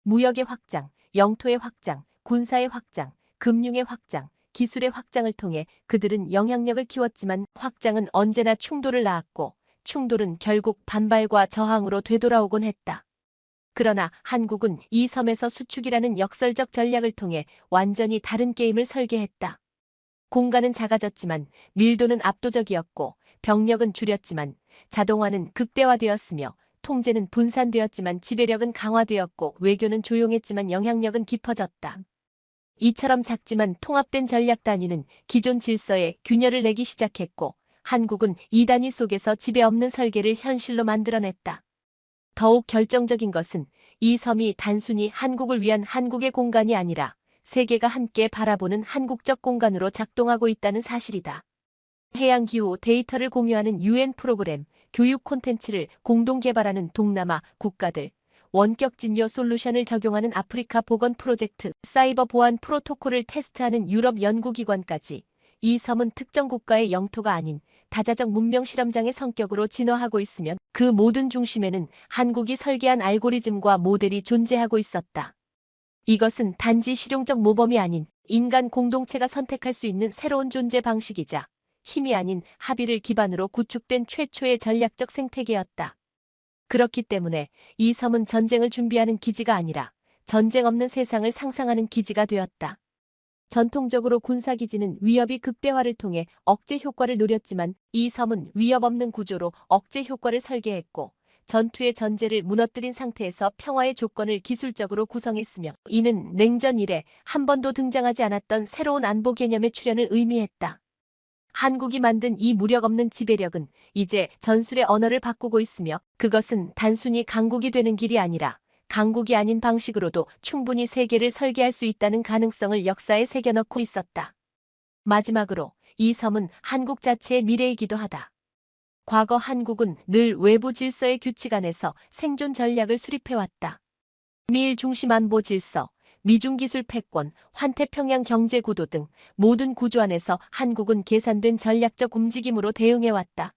무역의 확장, 영토의 확장, 군사의 확장, 금융의 확장, 기술의 확장을 통해 그들은 영향력을 키웠지만 확장은 언제나 충돌을 낳았고 충돌은 결국 반발과 저항으로 되돌아오곤 했다. 그러나 한국은 이 섬에서 수축이라는 역설적 전략을 통해 완전히 다른 게임을 설계했다. 공간은 작아졌지만 밀도는 압도적이었고 병력은 줄였지만 자동화는 극대화되었으며 통제는 분산되었지만 지배력은 강화되었고 외교는 조용했지만 영향력은 깊어졌다. 이처럼 작지만 통합된 전략 단위는 기존 질서에 균열을 내기 시작했고 한국은 이 단위 속에서 지배 없는 설계를 현실로 만들어냈다. 더욱 결정적인 것은 이 섬이 단순히 한국을 위한 한국의 공간이 아니라 세계가 함께 바라보는 한국적 공간으로 작동하고 있다는 사실이다. 해양기후 데이터를 공유하는 UN 프로그램, 교육 콘텐츠를 공동 개발하는 동남아 국가들, 원격 진료 솔루션을 적용하는 아프리카 보건 프로젝트, 사이버 보안 프로토콜을 테스트하는 유럽 연구기관까지 이 섬은 특정 국가의 영토가 아닌 다자적 문명 실험장의 성격으로 진화하고 있으며 그 모든 중심에는 한국이 설계한 알고리즘과 모델이 존재하고 있었다. 이것은 단지 실용적 모범이 아닌 인간 공동체가 선택할 수 있는 새로운 존재 방식이자 힘이 아닌 합의를 기반으로 구축된 최초의 전략적 생태계였다. 그렇기 때문에 이 섬은 전쟁을 준비하는 기지가 아니라 전쟁 없는 세상을 상상하는 기지가 되었다. 전통적으로 군사기지는 위협이 극대화를 통해 억제 효과를 노렸지만 이 섬은 위협 없는 구조로 억제 효과를 설계했고 전투의 전제를 무너뜨린 상태에서 평화의 조건을 기술적으로 구성했으며 이는 냉전 이래 한 번도 등장하지 않았던 새로운 안보 개념의 출현을 의미했다. 한국이 만든 이 무력 없는 지배력은 이제 전술의 언어를 바꾸고 있으며 그것은 단순히 강국이 되는 길이 아니라 강국이 아닌 방식으로도 충분히 세계를 설계할 수 있다는 가능성을 역사에 새겨넣고 있었다. 마지막으로 이 섬은 한국 자체의 미래이기도 하다. 과거 한국은 늘 외부 질서의 규칙 안에서 생존 전략을 수립해왔다. 미일 중심 안보 질서, 미중기술 패권, 환태평양 경제 구도 등 모든 구조 안에서 한국은 계산된 전략적 움직임으로 대응해왔다.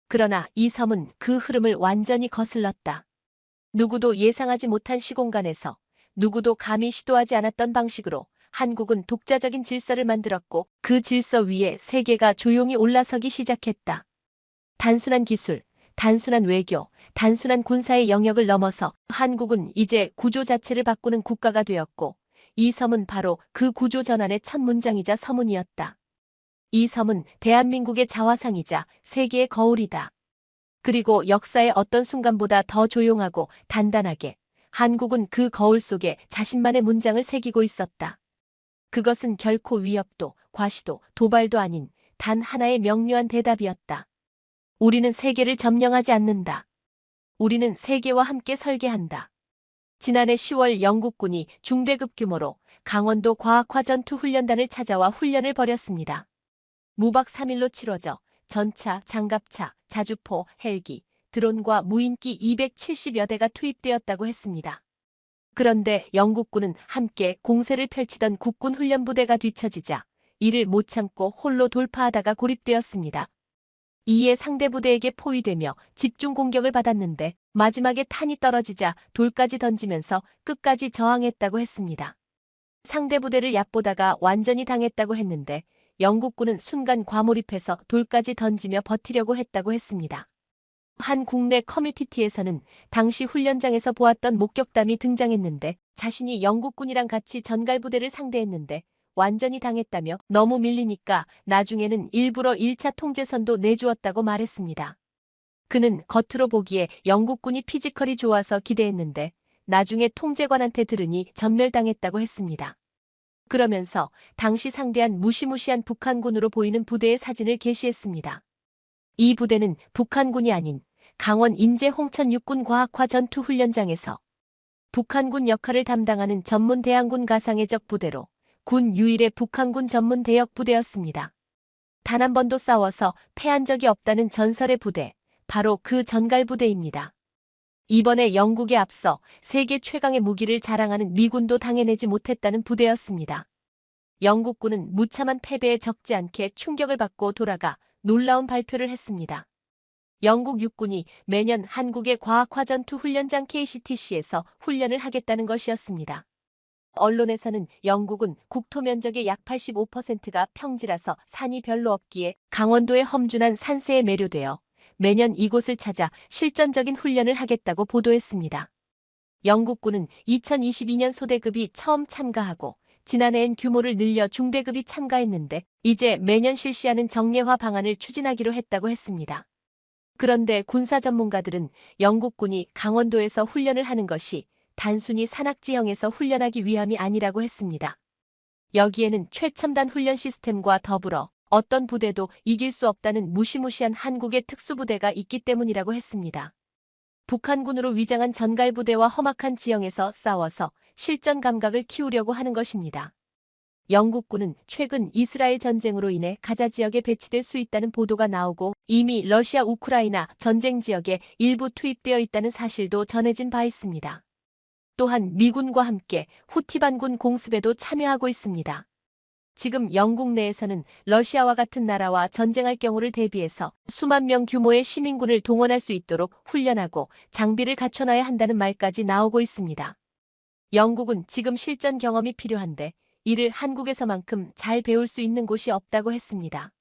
그러나 이 섬은 그 흐름을 완전히 거슬렀다. 누구도 예상하지 못한 시공간에서 누구도 감히 시도하지 않았던 방식으로 한국은 독자적인 질서를 만들었고 그 질서 위에 세계가 조용히 올라서기 시작했다. 단순한 기술, 단순한 외교, 단순한 군사의 영역을 넘어서 한국은 이제 구조 자체를 바꾸는 국가가 되었고 이 섬은 바로 그 구조 전환의 첫 문장이자 서문이었다. 이 섬은 대한민국의 자화상이자 세계의 거울이다. 그리고 역사의 어떤 순간보다 더 조용하고 단단하게 한국은 그 거울 속에 자신만의 문장을 새기고 있었다. 그것은 결코 위협도 과시도 도발도 아닌 단 하나의 명료한 대답이었다. 우리는 세계를 점령하지 않는다. 우리는 세계와 함께 설계한다. 지난해 10월 영국군이 중대급 규모로 강원도 과학화 전투 훈련단을 찾아와 훈련을 벌였습니다. 무박 3일로 치러져 전차, 장갑차, 자주포, 헬기, 드론과 무인기 270여 대가 투입되었다고 했습니다. 그런데 영국군은 함께 공세를 펼치던 국군 훈련부대가 뒤처지자 이를 못 참고 홀로 돌파하다가 고립되었습니다. 이에 상대부대에게 포위되며 집중 공격을 받았는데 마지막에 탄이 떨어지자 돌까지 던지면서 끝까지 저항했다고 했습니다. 상대부대를 얕보다가 완전히 당했다고 했는데 영국군은 순간 과몰입해서 돌까지 던지며 버티려고 했다고 했습니다. 한 국내 커뮤니티에서는 당시 훈련장에서 보았던 목격담이 등장했는데 자신이 영국군이랑 같이 전갈부대를 상대했는데 완전히 당했다며 너무 밀리니까 나중에는 일부러 1차 통제선도 내주었다고 말했습니다. 그는 겉으로 보기에 영국군이 피지컬이 좋아서 기대했는데 나중에 통제관한테 들으니 전멸당했다고 했습니다. 그러면서 당시 상대한 무시무시한 북한군으로 보이는 부대의 사진을 게시했습니다. 이 부대는 북한군이 아닌 강원 인제 홍천 육군 과학화 전투 훈련장에서 북한군 역할을 담당하는 전문 대항군 가상의 적 부대로 군 유일의 북한군 전문 대역 부대였습니다. 단 한 번도 싸워서 패한 적이 없다는 전설의 부대, 바로 그 전갈 부대입니다. 이번에 영국에 앞서 세계 최강의 무기를 자랑하는 미군도 당해내지 못했다는 부대였습니다. 영국군은 무참한 패배에 적지 않게 충격을 받고 돌아가 놀라운 발표를 했습니다. 영국 육군이 매년 한국의 과학화 전투 훈련장 KCTC에서 훈련을 하겠다는 것이었습니다. 언론에서는 영국은 국토 면적의 약 85%가 평지라서 산이 별로 없기에 강원도의 험준한 산세에 매료되어 매년 이곳을 찾아 실전적인 훈련을 하겠다고 보도했습니다. 영국군은 2022년 소대급이 처음 참가하고 지난해엔 규모를 늘려 중대급이 참가했는데 이제 매년 실시하는 정례화 방안을 추진하기로 했다고 했습니다. 그런데 군사 전문가들은 영국군이 강원도에서 훈련을 하는 것이 단순히 산악지형에서 훈련하기 위함이 아니라고 했습니다. 여기에는 최첨단 훈련 시스템과 더불어 어떤 부대도 이길 수 없다는 무시무시한 한국의 특수부대가 있기 때문이라고 했습니다. 북한군으로 위장한 전갈부대와 험악한 지형에서 싸워서 실전 감각을 키우려고 하는 것입니다. 영국군은 최근 이스라엘 전쟁으로 인해 가자 지역에 배치될 수 있다는 보도가 나오고 이미 러시아 우크라이나 전쟁 지역에 일부 투입되어 있다는 사실도 전해진 바 있습니다. 또한 미군과 함께 후티 반군 공습에도 참여하고 있습니다. 지금 영국 내에서는 러시아와 같은 나라와 전쟁할 경우를 대비해서 수만 명 규모의 시민군을 동원할 수 있도록 훈련하고 장비를 갖춰놔야 한다는 말까지 나오고 있습니다. 영국은 지금 실전 경험이 필요한데 이를 한국에서만큼 잘 배울 수 있는 곳이 없다고 했습니다.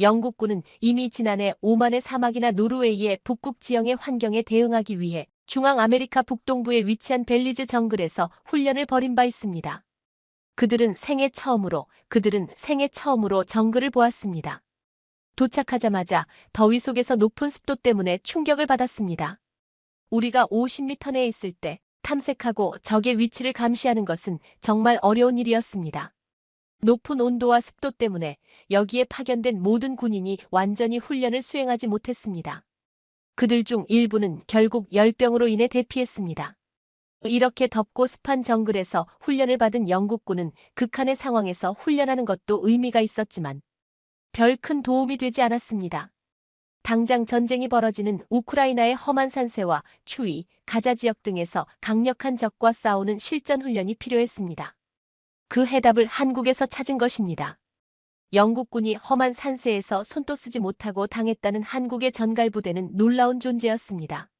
영국군은 이미 지난해 오만의 사막이나 노르웨이의 북극 지형의 환경에 대응하기 위해 중앙 아메리카 북동부에 위치한 벨리즈 정글에서 훈련을 벌인 바 있습니다. 그들은 생애 처음으로 정글을 보았습니다. 도착하자마자 더위 속에서 높은 습도 때문에 충격을 받았습니다. 우리가 50m 내에 있을 때 탐색하고 적의 위치를 감시하는 것은 정말 어려운 일이었습니다. 높은 온도와 습도 때문에 여기에 파견된 모든 군인이 완전히 훈련을 수행하지 못했습니다. 그들 중 일부는 결국 열병으로 인해 대피했습니다. 이렇게 덥고 습한 정글에서 훈련을 받은 영국군은 극한의 상황에서 훈련하는 것도 의미가 있었지만 별 큰 도움이 되지 않았습니다. 당장 전쟁이 벌어지는 우크라이나의 험한 산세와 추위, 가자 지역 등에서 강력한 적과 싸우는 실전 훈련이 필요했습니다. 그 해답을 한국에서 찾은 것입니다. 영국군이 험한 산세에서 손도 쓰지 못하고 당했다는 한국의 전갈부대는 놀라운 존재였습니다.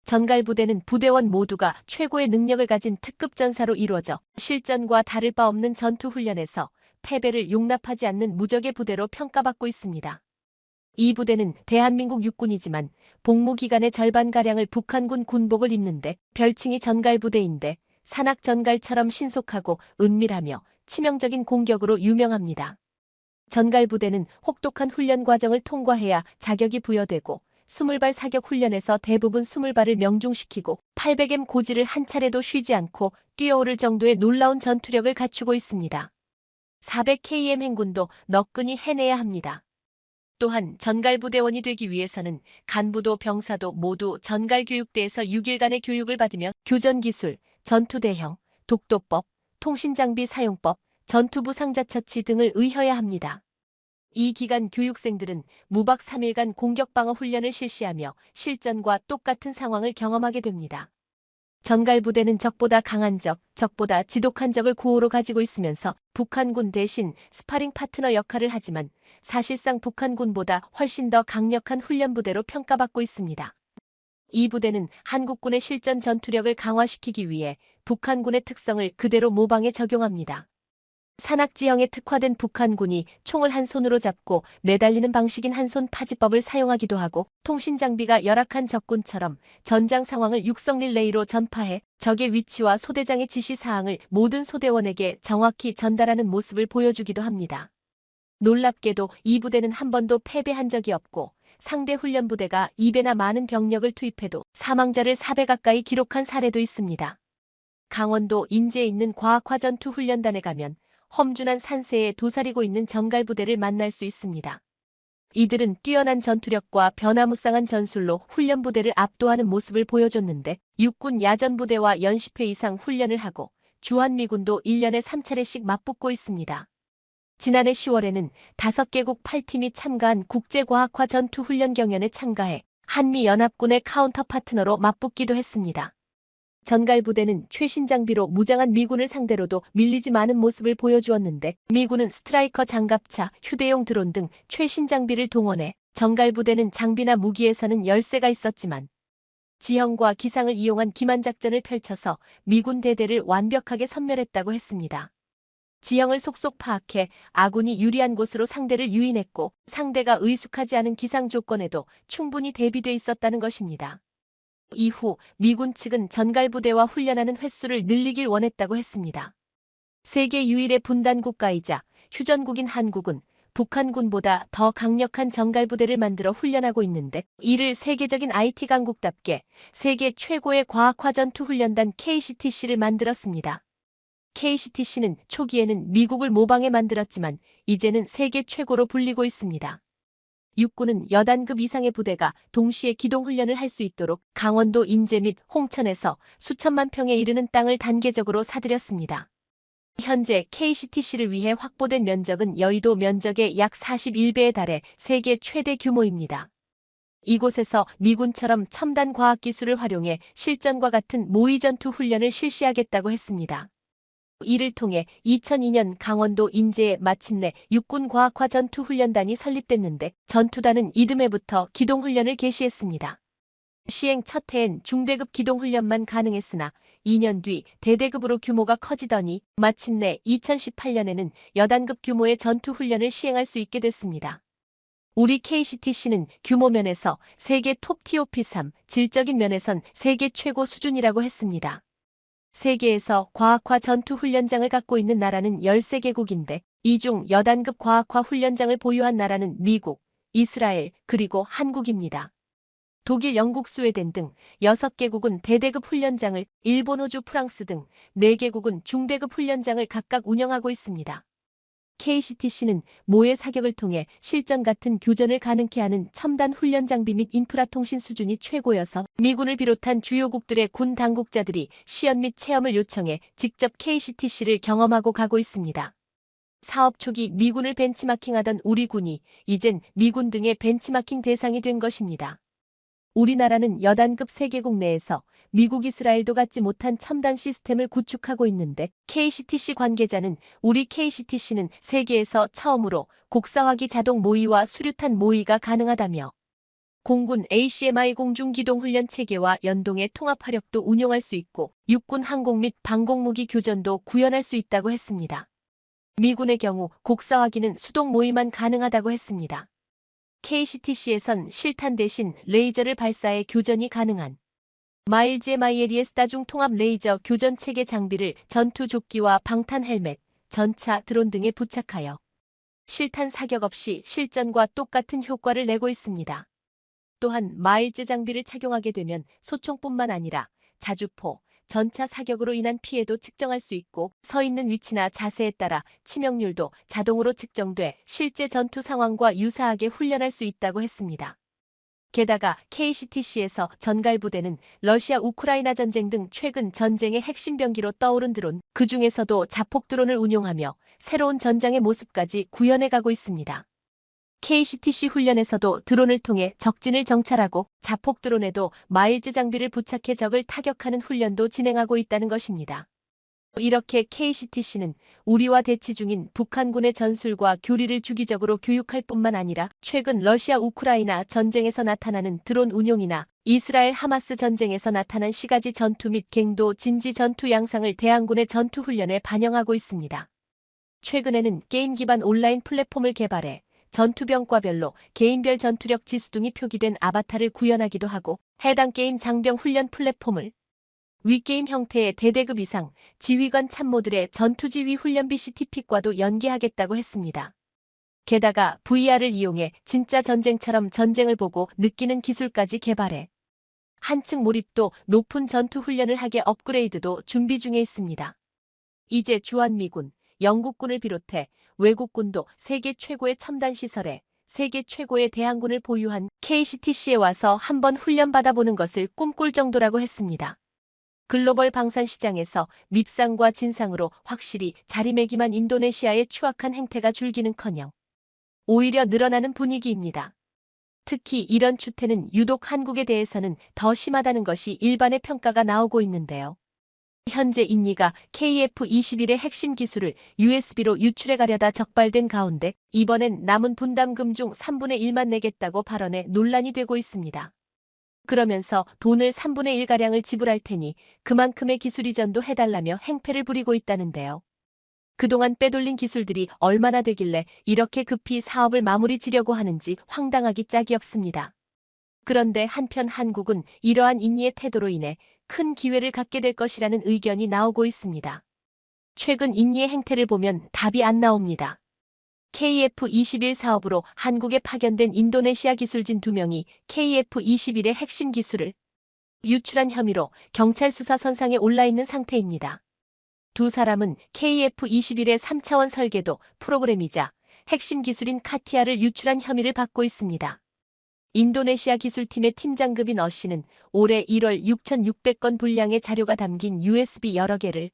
전갈부대는 부대원 모두가 최고의 능력을 가진 특급 전사로 이루어져 실전과 다를 바 없는 전투훈련에서 패배를 용납하지 않는 무적의 부대로 평가받고 있습니다. 이 부대는 대한민국 육군이지만 복무기간의 절반가량을 북한군 군복을 입는데 별칭이 전갈부대인데 산악전갈처럼 신속하고 은밀하며 치명적인 공격으로 유명합니다. 전갈부대는 혹독한 훈련 과정을 통과해야 자격이 부여되고 20발 사격 훈련에서 대부분 20발을 명중시키고 800M 고지를 한 차례도 쉬지 않고 뛰어오를 정도의 놀라운 전투력을 갖추고 있습니다. 400km 행군도 너끈히 해내야 합니다. 또한 전갈부대원이 되기 위해서는 간부도 병사도 모두 전갈교육대에서 6일간의 교육을 받으며 교전기술, 전투대형, 독도법, 통신장비 사용법, 전투부 상자처치 등을 의혀야 합니다. 이 기간 교육생들은 무박 3일간 공격방어 훈련을 실시하며 실전과 똑같은 상황을 경험하게 됩니다. 전갈부대는 적보다 강한 적보다 지독한 적을 구호로 가지고 있으면서 북한군 대신 스파링 파트너 역할을 하지만 사실상 북한군보다 훨씬 더 강력한 훈련부대로 평가받고 있습니다. 이 부대는 한국군의 실전 전투력을 강화시키기 위해 북한군의 특성을 그대로 모방해 적용합니다. 산악지형에 특화된 북한군이 총을 한 손으로 잡고 매달리는 방식인 한손 파지법을 사용하기도 하고 통신장비가 열악한 적군처럼 전장 상황을 육성 릴레이로 전파해 적의 위치와 소대장의 지시사항을 모든 소대원에게 정확히 전달하는 모습을 보여주기도 합니다. 놀랍게도 이 부대는 한 번도 패배한 적이 없고 상대 훈련부대가 2배나 많은 병력을 투입해도 사망자를 4배 가까이 기록한 사례도 있습니다. 강원도 인제에 있는 과학화전투훈련단에 가면 험준한 산세에 도사리고 있는 전갈부대를 만날 수 있습니다. 이들은 뛰어난 전투력과 변화무쌍한 전술로 훈련부대를 압도하는 모습을 보여줬는데 육군 야전부대와 연십회 이상 훈련을 하고 주한미군도 1년에 3차례씩 맞붙고 있습니다. 지난해 10월에는 5개국 8팀이 참가한 국제과학화 전투훈련 경연에 참가해 한미연합군의 카운터 파트너로 맞붙기도 했습니다. 전갈부대는 최신 장비로 무장한 미군을 상대로도 밀리지 않은 모습을 보여주었는데 미군은 스트라이커 장갑차, 휴대용 드론 등 최신 장비를 동원해 전갈부대는 장비나 무기에서는 열세가 있었지만 지형과 기상을 이용한 기만작전을 펼쳐서 미군 대대를 완벽하게 섬멸했다고 했습니다. 지형을 속속 파악해 아군이 유리한 곳으로 상대를 유인했고 상대가 의숙하지 않은 기상 조건에도 충분히 대비돼 있었다는 것입니다. 이후 미군 측은 전갈부대와 훈련하는 횟수를 늘리길 원했다고 했습니다. 세계 유일의 분단 국가이자 휴전국인 한국은 북한군보다 더 강력한 전갈부대를 만들어 훈련하고 있는데 이를 세계적인 IT 강국답게 세계 최고의 과학화전투훈련단 KCTC를 만들었습니다. KCTC는 초기에는 미국을 모방해 만들었지만 이제는 세계 최고로 불리고 있습니다. 육군은 여단급 이상의 부대가 동시에 기동훈련을 할 수 있도록 강원도 인제 및 홍천에서 수천만 평에 이르는 땅을 단계적으로 사들였습니다. 현재 KCTC를 위해 확보된 면적은 여의도 면적의 약 41배에 달해 세계 최대 규모입니다. 이곳에서 미군처럼 첨단 과학기술을 활용해 실전과 같은 모의전투 훈련을 실시하겠다고 했습니다. 이를 통해 2002년 강원도 인제에 마침내 육군과학화 전투훈련단이 설립됐는데 전투단은 이듬해부터 기동훈련을 개시했습니다. 시행 첫 해엔 중대급 기동훈련만 가능했으나 2년 뒤 대대급으로 규모가 커지더니 마침내 2018년에는 여단급 규모의 전투훈련을 시행할 수 있게 됐습니다. 우리 KCTC는 규모 면에서 세계 톱티어 P3, 질적인 면에선 세계 최고 수준이라고 했습니다. 세계에서 과학화 전투 훈련장을 갖고 있는 나라는 13개국인데 이 중 여단급 과학화 훈련장을 보유한 나라는 미국, 이스라엘, 그리고 한국입니다. 독일, 영국, 스웨덴 등 6개국은 대대급 훈련장을, 일본, 호주, 프랑스 등 4개국은 중대급 훈련장을 각각 운영하고 있습니다. KCTC는 모의 사격을 통해 실전 같은 교전을 가능케 하는 첨단 훈련 장비 및 인프라 통신 수준이 최고여서 미군을 비롯한 주요국들의 군 당국자들이 시연 및 체험을 요청해 직접 KCTC를 경험하고 가고 있습니다. 사업 초기 미군을 벤치마킹하던 우리 군이 이젠 미군 등의 벤치마킹 대상이 된 것입니다. 우리나라는 여단급 세계국 내에서 미국, 이스라엘도 갖지 못한 첨단 시스템을 구축하고 있는데 KCTC 관계자는 우리 KCTC는 세계에서 처음으로 곡사화기 자동 모의와 수류탄 모의가 가능하다며 공군 ACMI 공중기동훈련 체계와 연동해 통합화력도 운용할 수 있고 육군 항공 및 방공무기 교전도 구현할 수 있다고 했습니다. 미군의 경우 곡사화기는 수동 모의만 가능하다고 했습니다. KCTC에선 실탄 대신 레이저를 발사해 교전이 가능한 마일즈-MILES 따중 통합 레이저 교전 체계 장비를 전투 조끼와 방탄 헬멧, 전차, 드론 등에 부착하여 실탄 사격 없이 실전과 똑같은 효과를 내고 있습니다. 또한 마일즈 장비를 착용하게 되면 소총뿐만 아니라 자주포, 전차 사격으로 인한 피해도 측정할 수 있고 서 있는 위치나 자세에 따라 치명률도 자동으로 측정돼 실제 전투 상황과 유사하게 훈련할 수 있다고 했습니다. 게다가 KCTC에서 전갈부대는 러시아 우크라이나 전쟁 등 최근 전쟁의 핵심 병기로 떠오른 드론, 그중에서도 자폭 드론을 운용하며 새로운 전장의 모습까지 구현해 가고 있습니다. KCTC 훈련에서도 드론을 통해 적진을 정찰하고 자폭 드론에도 마일즈 장비를 부착해 적을 타격하는 훈련도 진행하고 있다는 것입니다. 이렇게 KCTC는 우리와 대치 중인 북한군의 전술과 교리를 주기적으로 교육할 뿐만 아니라 최근 러시아 우크라이나 전쟁에서 나타나는 드론 운용이나 이스라엘 하마스 전쟁에서 나타난 시가지 전투 및 갱도 진지 전투 양상을 대항군의 전투 훈련에 반영하고 있습니다. 최근에는 게임 기반 온라인 플랫폼을 개발해 전투병과별로 개인별 전투력 지수 등이 표기된 아바타를 구현하기도 하고 해당 게임 장병 훈련 플랫폼을 위게임 형태의 대대급 이상 지휘관 참모들의 전투지휘 훈련 BCTP과도 연계하겠다고 했습니다. 게다가 VR을 이용해 진짜 전쟁처럼 전쟁을 보고 느끼는 기술까지 개발해 한층 몰입도 높은 전투 훈련을 하게 업그레이드도 준비 중에 있습니다. 이제 주한미군, 영국군을 비롯해 외국군도 세계 최고의 첨단 시설에 세계 최고의 대항군을 보유한 KCTC에 와서 한번 훈련받아보는 것을 꿈꿀 정도라고 했습니다. 글로벌 방산 시장에서 밉상과 진상으로 확실히 자리매김한 인도네시아의 추악한 행태가 줄기는커녕 오히려 늘어나는 분위기입니다. 특히 이런 추태는 유독 한국에 대해서는 더 심하다는 것이 일반의 평가가 나오고 있는데요. 현재 인니가 KF-21의 핵심 기술을 USB로 유출해 가려다 적발된 가운데 이번엔 남은 분담금 중 3분의 1만 내겠다고 발언해 논란이 되고 있습니다. 그러면서 돈을 3분의 1가량을 지불할 테니 그만큼의 기술 이전도 해달라며 행패를 부리고 있다는데요. 그동안 빼돌린 기술들이 얼마나 되길래 이렇게 급히 사업을 마무리 지려고 하는지 황당하기 짝이 없습니다. 그런데 한편 한국은 이러한 인니의 태도로 인해 큰 기회를 갖게 될 것이라는 의견이 나오고 있습니다. 최근 인니의 행태를 보면 답이 안 나옵니다. KF-21 사업으로 한국에 파견된 인도네시아 기술진 2명이 KF-21의 핵심 기술을 유출한 혐의로 경찰 수사 선상에 올라 있는 상태입니다. 두 사람은 KF-21의 3차원 설계도 프로그램이자 핵심 기술인 카티아를 유출한 혐의를 받고 있습니다. 인도네시아 기술팀의 팀장급인 어 씨는 올해 1월 6,600건 분량의 자료가 담긴 USB 여러 개를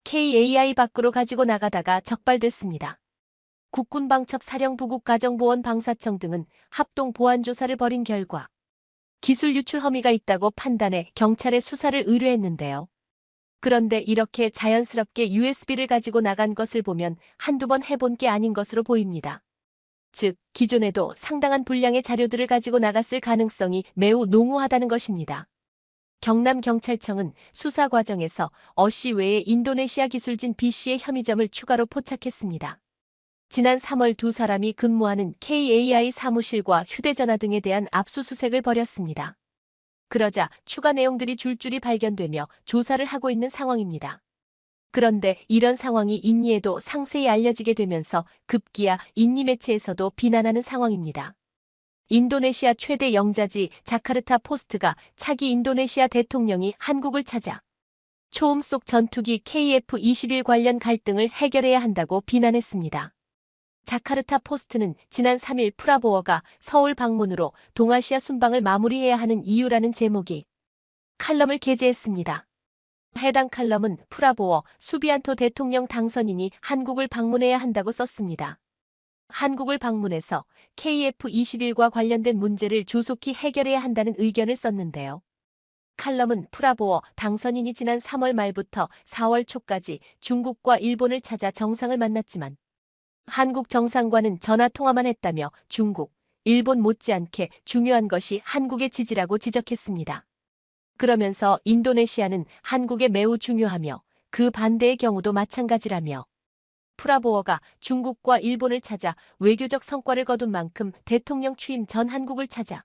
KAI 밖으로 가지고 나가다가 적발됐습니다. 국군방첩 사령부국 가정보원방사청 등은 합동 보안조사를 벌인 결과 기술 유출 혐의가 있다고 판단해 경찰에 수사를 의뢰했는데요. 그런데 이렇게 자연스럽게 USB를 가지고 나간 것을 보면 한두 번 해본 게 아닌 것으로 보입니다. 즉, 기존에도 상당한 분량의 자료들을 가지고 나갔을 가능성이 매우 농후하다는 것입니다. 경남경찰청은 수사 과정에서 어 씨 외에 인도네시아 기술진 B 씨의 혐의점을 추가로 포착했습니다. 지난 3월 두 사람이 근무하는 KAI 사무실과 휴대전화 등에 대한 압수수색을 벌였습니다. 그러자 추가 내용들이 줄줄이 발견되며 조사를 하고 있는 상황입니다. 그런데 이런 상황이 인니에도 상세히 알려지게 되면서 급기야 인니 매체에서도 비난하는 상황입니다. 인도네시아 최대 영자지 자카르타 포스트가 차기 인도네시아 대통령이 한국을 찾아 초음 속 전투기 KF-21 관련 갈등을 해결해야 한다고 비난했습니다. 자카르타 포스트는 지난 3일 프라보워가 서울 방문으로 동아시아 순방을 마무리해야 하는 이유라는 제목의 칼럼을 게재했습니다. 해당 칼럼은 프라보워 수비안토 대통령 당선인이 한국을 방문해야 한다고 썼습니다. 한국을 방문해서 KF-21과 관련된 문제를 조속히 해결해야 한다는 의견을 썼는데요. 칼럼은 프라보워 당선인이 지난 3월 말부터 4월 초까지 중국과 일본을 찾아 정상을 만났지만 한국 정상과는 전화 통화만 했다며 중국, 일본 못지않게 중요한 것이 한국의 지지라고 지적했습니다. 그러면서 인도네시아는 한국에 매우 중요하며 그 반대의 경우도 마찬가지라며 프라보워가 중국과 일본을 찾아 외교적 성과를 거둔 만큼 대통령 취임 전 한국을 찾아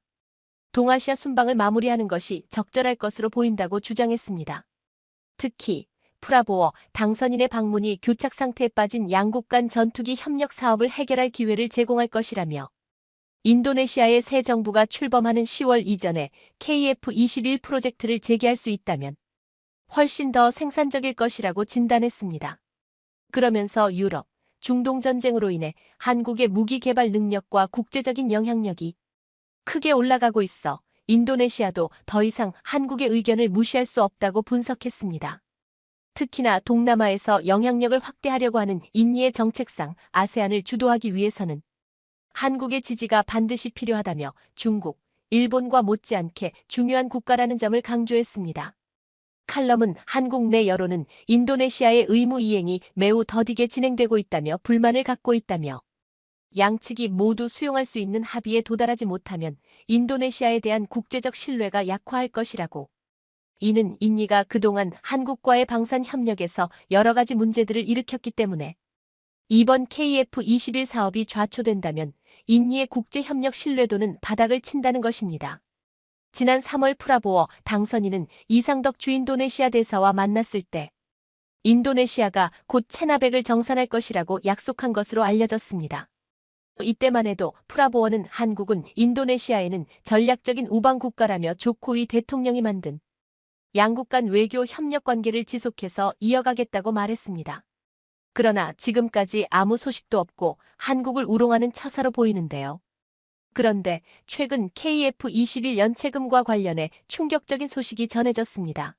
동아시아 순방을 마무리하는 것이 적절할 것으로 보인다고 주장했습니다. 특히 프라보워 당선인의 방문이 교착 상태에 빠진 양국 간 전투기 협력 사업을 해결할 기회를 제공할 것이라며 인도네시아의 새 정부가 출범하는 10월 이전에 KF-21 프로젝트를 재개할 수 있다면 훨씬 더 생산적일 것이라고 진단했습니다. 그러면서 유럽, 중동 전쟁으로 인해 한국의 무기 개발 능력과 국제적인 영향력이 크게 올라가고 있어 인도네시아도 더 이상 한국의 의견을 무시할 수 없다고 분석했습니다. 특히나 동남아에서 영향력을 확대하려고 하는 인니의 정책상 아세안을 주도하기 위해서는 한국의 지지가 반드시 필요하다며 중국, 일본과 못지않게 중요한 국가라는 점을 강조했습니다. 칼럼은 한국 내 여론은 인도네시아의 의무 이행이 매우 더디게 진행되고 있다며 불만을 갖고 있다며 양측이 모두 수용할 수 있는 합의에 도달하지 못하면 인도네시아에 대한 국제적 신뢰가 약화할 것이라고. 이는 인니가 그동안 한국과의 방산 협력에서 여러 가지 문제들을 일으켰기 때문에 이번 KF-21 사업이 좌초된다면 인니의 국제협력 신뢰도는 바닥을 친다는 것입니다. 지난 3월 프라보워 당선인은 이상덕 주인도네시아 대사와 만났을 때 인도네시아가 곧 체나백을 정산할 것이라고 약속한 것으로 알려졌습니다. 이때만 해도 프라보워는 한국은 인도네시아에는 전략적인 우방 국가라며 조코위 대통령이 만든 양국 간 외교 협력 관계를 지속해서 이어가겠다고 말했습니다. 그러나 지금까지 아무 소식도 없고 한국을 우롱하는 처사로 보이는데요. 그런데 최근 KF-21 연체금과 관련해 충격적인 소식이 전해졌습니다.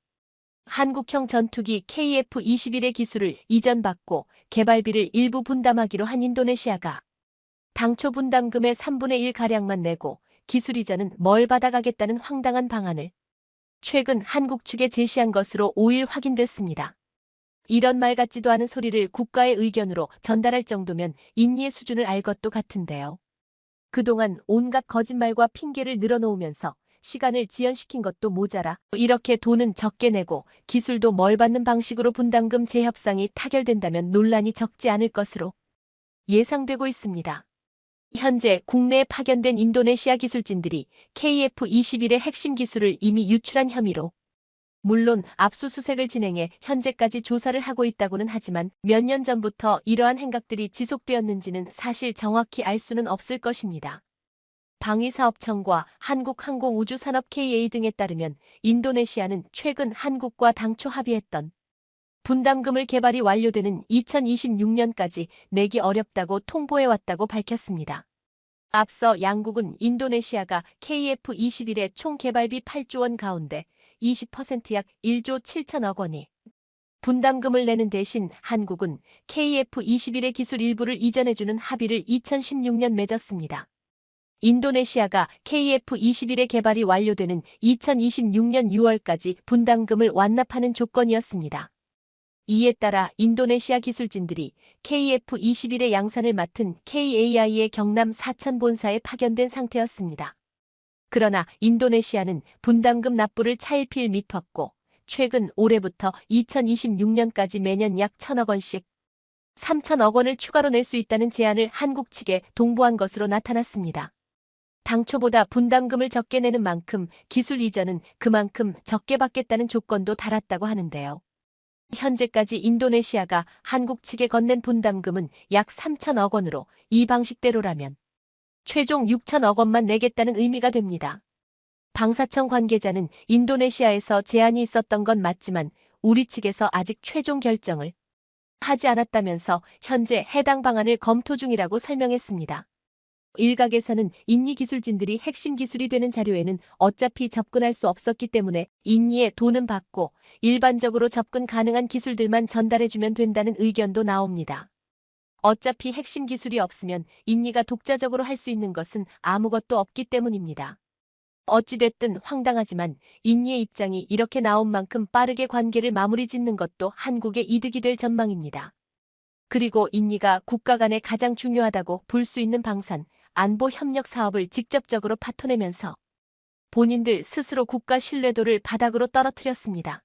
한국형 전투기 KF-21의 기술을 이전받고 개발비를 일부 분담하기로 한 인도네시아가 당초 분담금의 3분의 1가량만 내고 기술 이전은 뭘 받아가겠다는 황당한 방안을 최근 한국 측에 제시한 것으로 5일 확인됐습니다. 이런 말 같지도 않은 소리를 국가의 의견으로 전달할 정도면 인니의 수준을 알 것도 같은데요. 그동안 온갖 거짓말과 핑계를 늘어놓으면서 시간을 지연시킨 것도 모자라 이렇게 돈은 적게 내고 기술도 뭘 받는 방식으로 분담금 재협상이 타결된다면 논란이 적지 않을 것으로 예상되고 있습니다. 현재 국내에 파견된 인도네시아 기술진들이 KF-21의 핵심 기술을 이미 유출한 혐의로 물론 압수수색을 진행해 현재까지 조사를 하고 있다고는 하지만 몇 년 전부터 이러한 행각들이 지속되었는지는 사실 정확히 알 수는 없을 것입니다. 방위사업청과 한국항공우주산업 KA 등에 따르면 인도네시아는 최근 한국과 당초 합의했던 분담금을 개발이 완료되는 2026년까지 내기 어렵다고 통보해왔다고 밝혔습니다. 앞서 양국은 인도네시아가 KF-21의 총 개발비 8조 원 가운데 20% 약 1조 7천억 원이 분담금을 내는 대신 한국은 KF-21의 기술 일부를 이전해주는 합의를 2016년 맺었습니다. 인도네시아가 KF-21의 개발이 완료되는 2026년 6월까지 분담금을 완납하는 조건이었습니다. 이에 따라 인도네시아 기술진들이 KF-21의 양산을 맡은 KAI의 경남 사천 본사에 파견된 상태였습니다. 그러나 인도네시아는 분담금 납부를 차일피일 미뤘고 최근 올해부터 2026년까지 매년 약 1,000억 원씩 3천억 원을 추가로 낼 수 있다는 제안을 한국 측에 동부한 것으로 나타났습니다. 당초보다 분담금을 적게 내는 만큼 기술 이전은 그만큼 적게 받겠다는 조건도 달았다고 하는데요. 현재까지 인도네시아가 한국 측에 건넨 분담금은 약 3천억 원으로 이 방식대로라면 최종 6천억 원만 내겠다는 의미가 됩니다. 방사청 관계자는 인도네시아에서 제안이 있었던 건 맞지만 우리 측에서 아직 최종 결정을 하지 않았다면서 현재 해당 방안을 검토 중이라고 설명했습니다. 일각에서는 인니 기술진들이 핵심 기술이 되는 자료에는 어차피 접근할 수 없었기 때문에 인니에 돈은 받고 일반적으로 접근 가능한 기술들만 전달해주면 된다는 의견도 나옵니다. 어차피 핵심 기술이 없으면 인니가 독자적으로 할 수 있는 것은 아무것도 없기 때문입니다. 어찌됐든 황당하지만 인니의 입장이 이렇게 나온 만큼 빠르게 관계를 마무리 짓는 것도 한국의 이득이 될 전망입니다. 그리고 인니가 국가 간에 가장 중요하다고 볼 수 있는 방산, 안보 협력 사업을 직접적으로 파토내면서 본인들 스스로 국가 신뢰도를 바닥으로 떨어뜨렸습니다.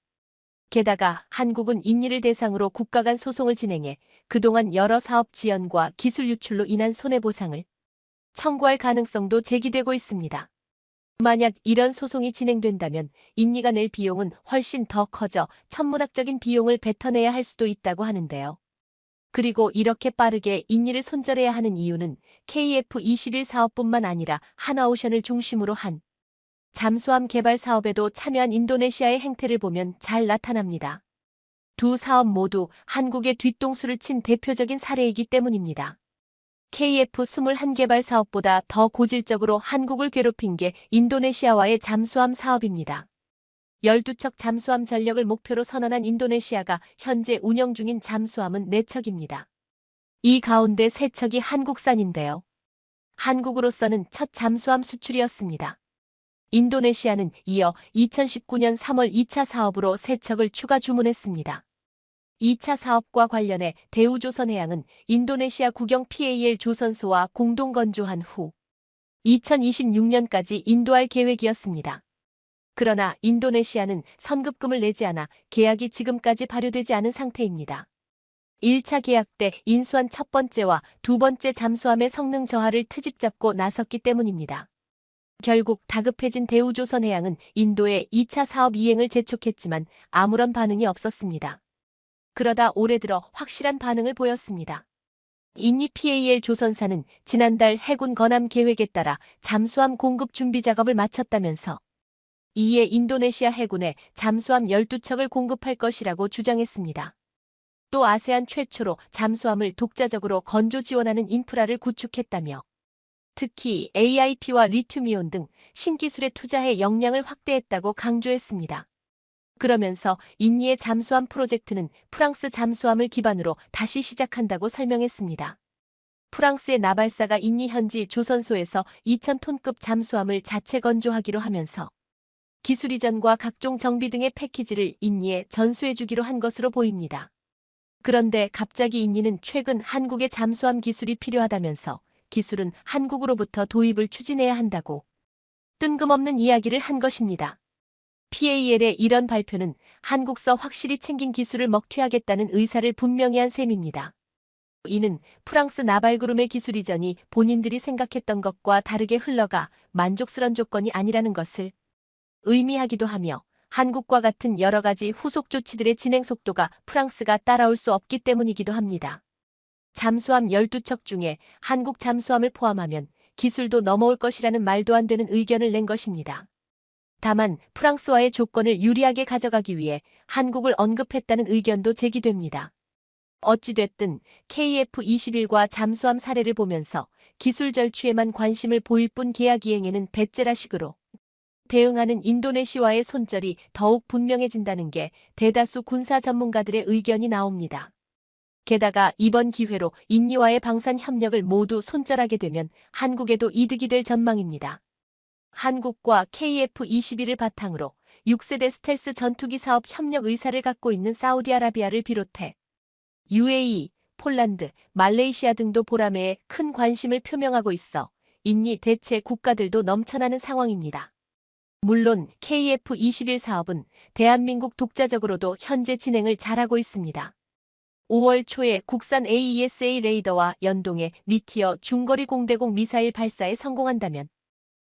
게다가 한국은 인니를 대상으로 국가 간 소송을 진행해 그동안 여러 사업 지연과 기술 유출로 인한 손해보상을 청구할 가능성도 제기되고 있습니다. 만약 이런 소송이 진행된다면 인니가 낼 비용은 훨씬 더 커져 천문학적인 비용을 뱉어내야 할 수도 있다고 하는데요. 그리고 이렇게 빠르게 인니를 손절해야 하는 이유는 KF-21 사업뿐만 아니라 하나오션을 중심으로 한 잠수함 개발 사업에도 참여한 인도네시아의 행태를 보면 잘 나타납니다. 두 사업 모두 한국의 뒤통수를 친 대표적인 사례이기 때문입니다. KF-21 개발 사업보다 더 고질적으로 한국을 괴롭힌 게 인도네시아와의 잠수함 사업입니다. 12척 잠수함 전력을 목표로 선언한 인도네시아가 현재 운영 중인 잠수함은 4척입니다. 이 가운데 3척이 한국산인데요. 한국으로서는 첫 잠수함 수출이었습니다. 인도네시아는 이어 2019년 3월 2차 사업으로 3척을 추가 주문했습니다. 2차 사업과 관련해 대우조선해양은 인도네시아 국영 PAL 조선소와 공동 건조한 후 2026년까지 인도할 계획이었습니다. 그러나 인도네시아는 선급금을 내지 않아 계약이 지금까지 발효되지 않은 상태입니다. 1차 계약 때 인수한 첫 번째와 두 번째 잠수함의 성능 저하를 트집잡고 나섰기 때문입니다. 결국 다급해진 대우조선해양은 인도에 2차 사업 이행을 재촉했지만 아무런 반응이 없었습니다. 그러다 올해 들어 확실한 반응을 보였습니다. 인니 PAL 조선사는 지난달 해군 건함 계획에 따라 잠수함 공급 준비 작업을 마쳤다면서 이에 인도네시아 해군에 잠수함 12척을 공급할 것이라고 주장했습니다. 또 아세안 최초로 잠수함을 독자적으로 건조 지원하는 인프라를 구축했다며 특히 AIP와 리튬이온 등 신기술에 투자해 역량을 확대했다고 강조했습니다. 그러면서 인니의 잠수함 프로젝트는 프랑스 잠수함을 기반으로 다시 시작한다고 설명했습니다. 프랑스의 나발사가 인니 현지 조선소에서 2,000톤급 잠수함을 자체 건조하기로 하면서 기술 이전과 각종 정비 등의 패키지를 인니에 전수해주기로 한 것으로 보입니다. 그런데 갑자기 인니는 최근 한국의 잠수함 기술이 필요하다면서 기술은 한국으로부터 도입을 추진해야 한다고 뜬금없는 이야기를 한 것입니다. PAL의 이런 발표는 한국서 확실히 챙긴 기술을 먹튀하겠다는 의사를 분명히 한 셈입니다. 이는 프랑스 나발그룹의 기술 이전이 본인들이 생각했던 것과 다르게 흘러가 만족스런 조건이 아니라는 것을 의미하기도 하며 한국과 같은 여러 가지 후속 조치들의 진행 속도가 프랑스가 따라올 수 없기 때문이기도 합니다. 잠수함 12척 중에 한국 잠수함을 포함하면 기술도 넘어올 것이라는 말도 안 되는 의견을 낸 것입니다. 다만 프랑스와의 조건을 유리하게 가져가기 위해 한국을 언급했다는 의견도 제기됩니다. 어찌됐든 KF-21과 잠수함 사례를 보면서 기술 절취에만 관심을 보일 뿐 계약 이행에는 배째라식으로 대응하는 인도네시아와의 손절이 더욱 분명해진다는 게 대다수 군사 전문가들의 의견이 나옵니다. 게다가 이번 기회로 인니와의 방산 협력을 모두 손절하게 되면 한국에도 이득이 될 전망입니다. 한국과 KF-21을 바탕으로 6세대 스텔스 전투기 사업 협력 의사를 갖고 있는 사우디아라비아를 비롯해 UAE, 폴란드, 말레이시아 등도 보람에 큰 관심을 표명하고 있어 인니 대체 국가들도 넘쳐나는 상황입니다. 물론 KF-21 사업은 대한민국 독자적으로도 현재 진행을 잘하고 있습니다. 5월 초에 국산 AESA 레이더와 연동해 미티어 중거리 공대공 미사일 발사에 성공한다면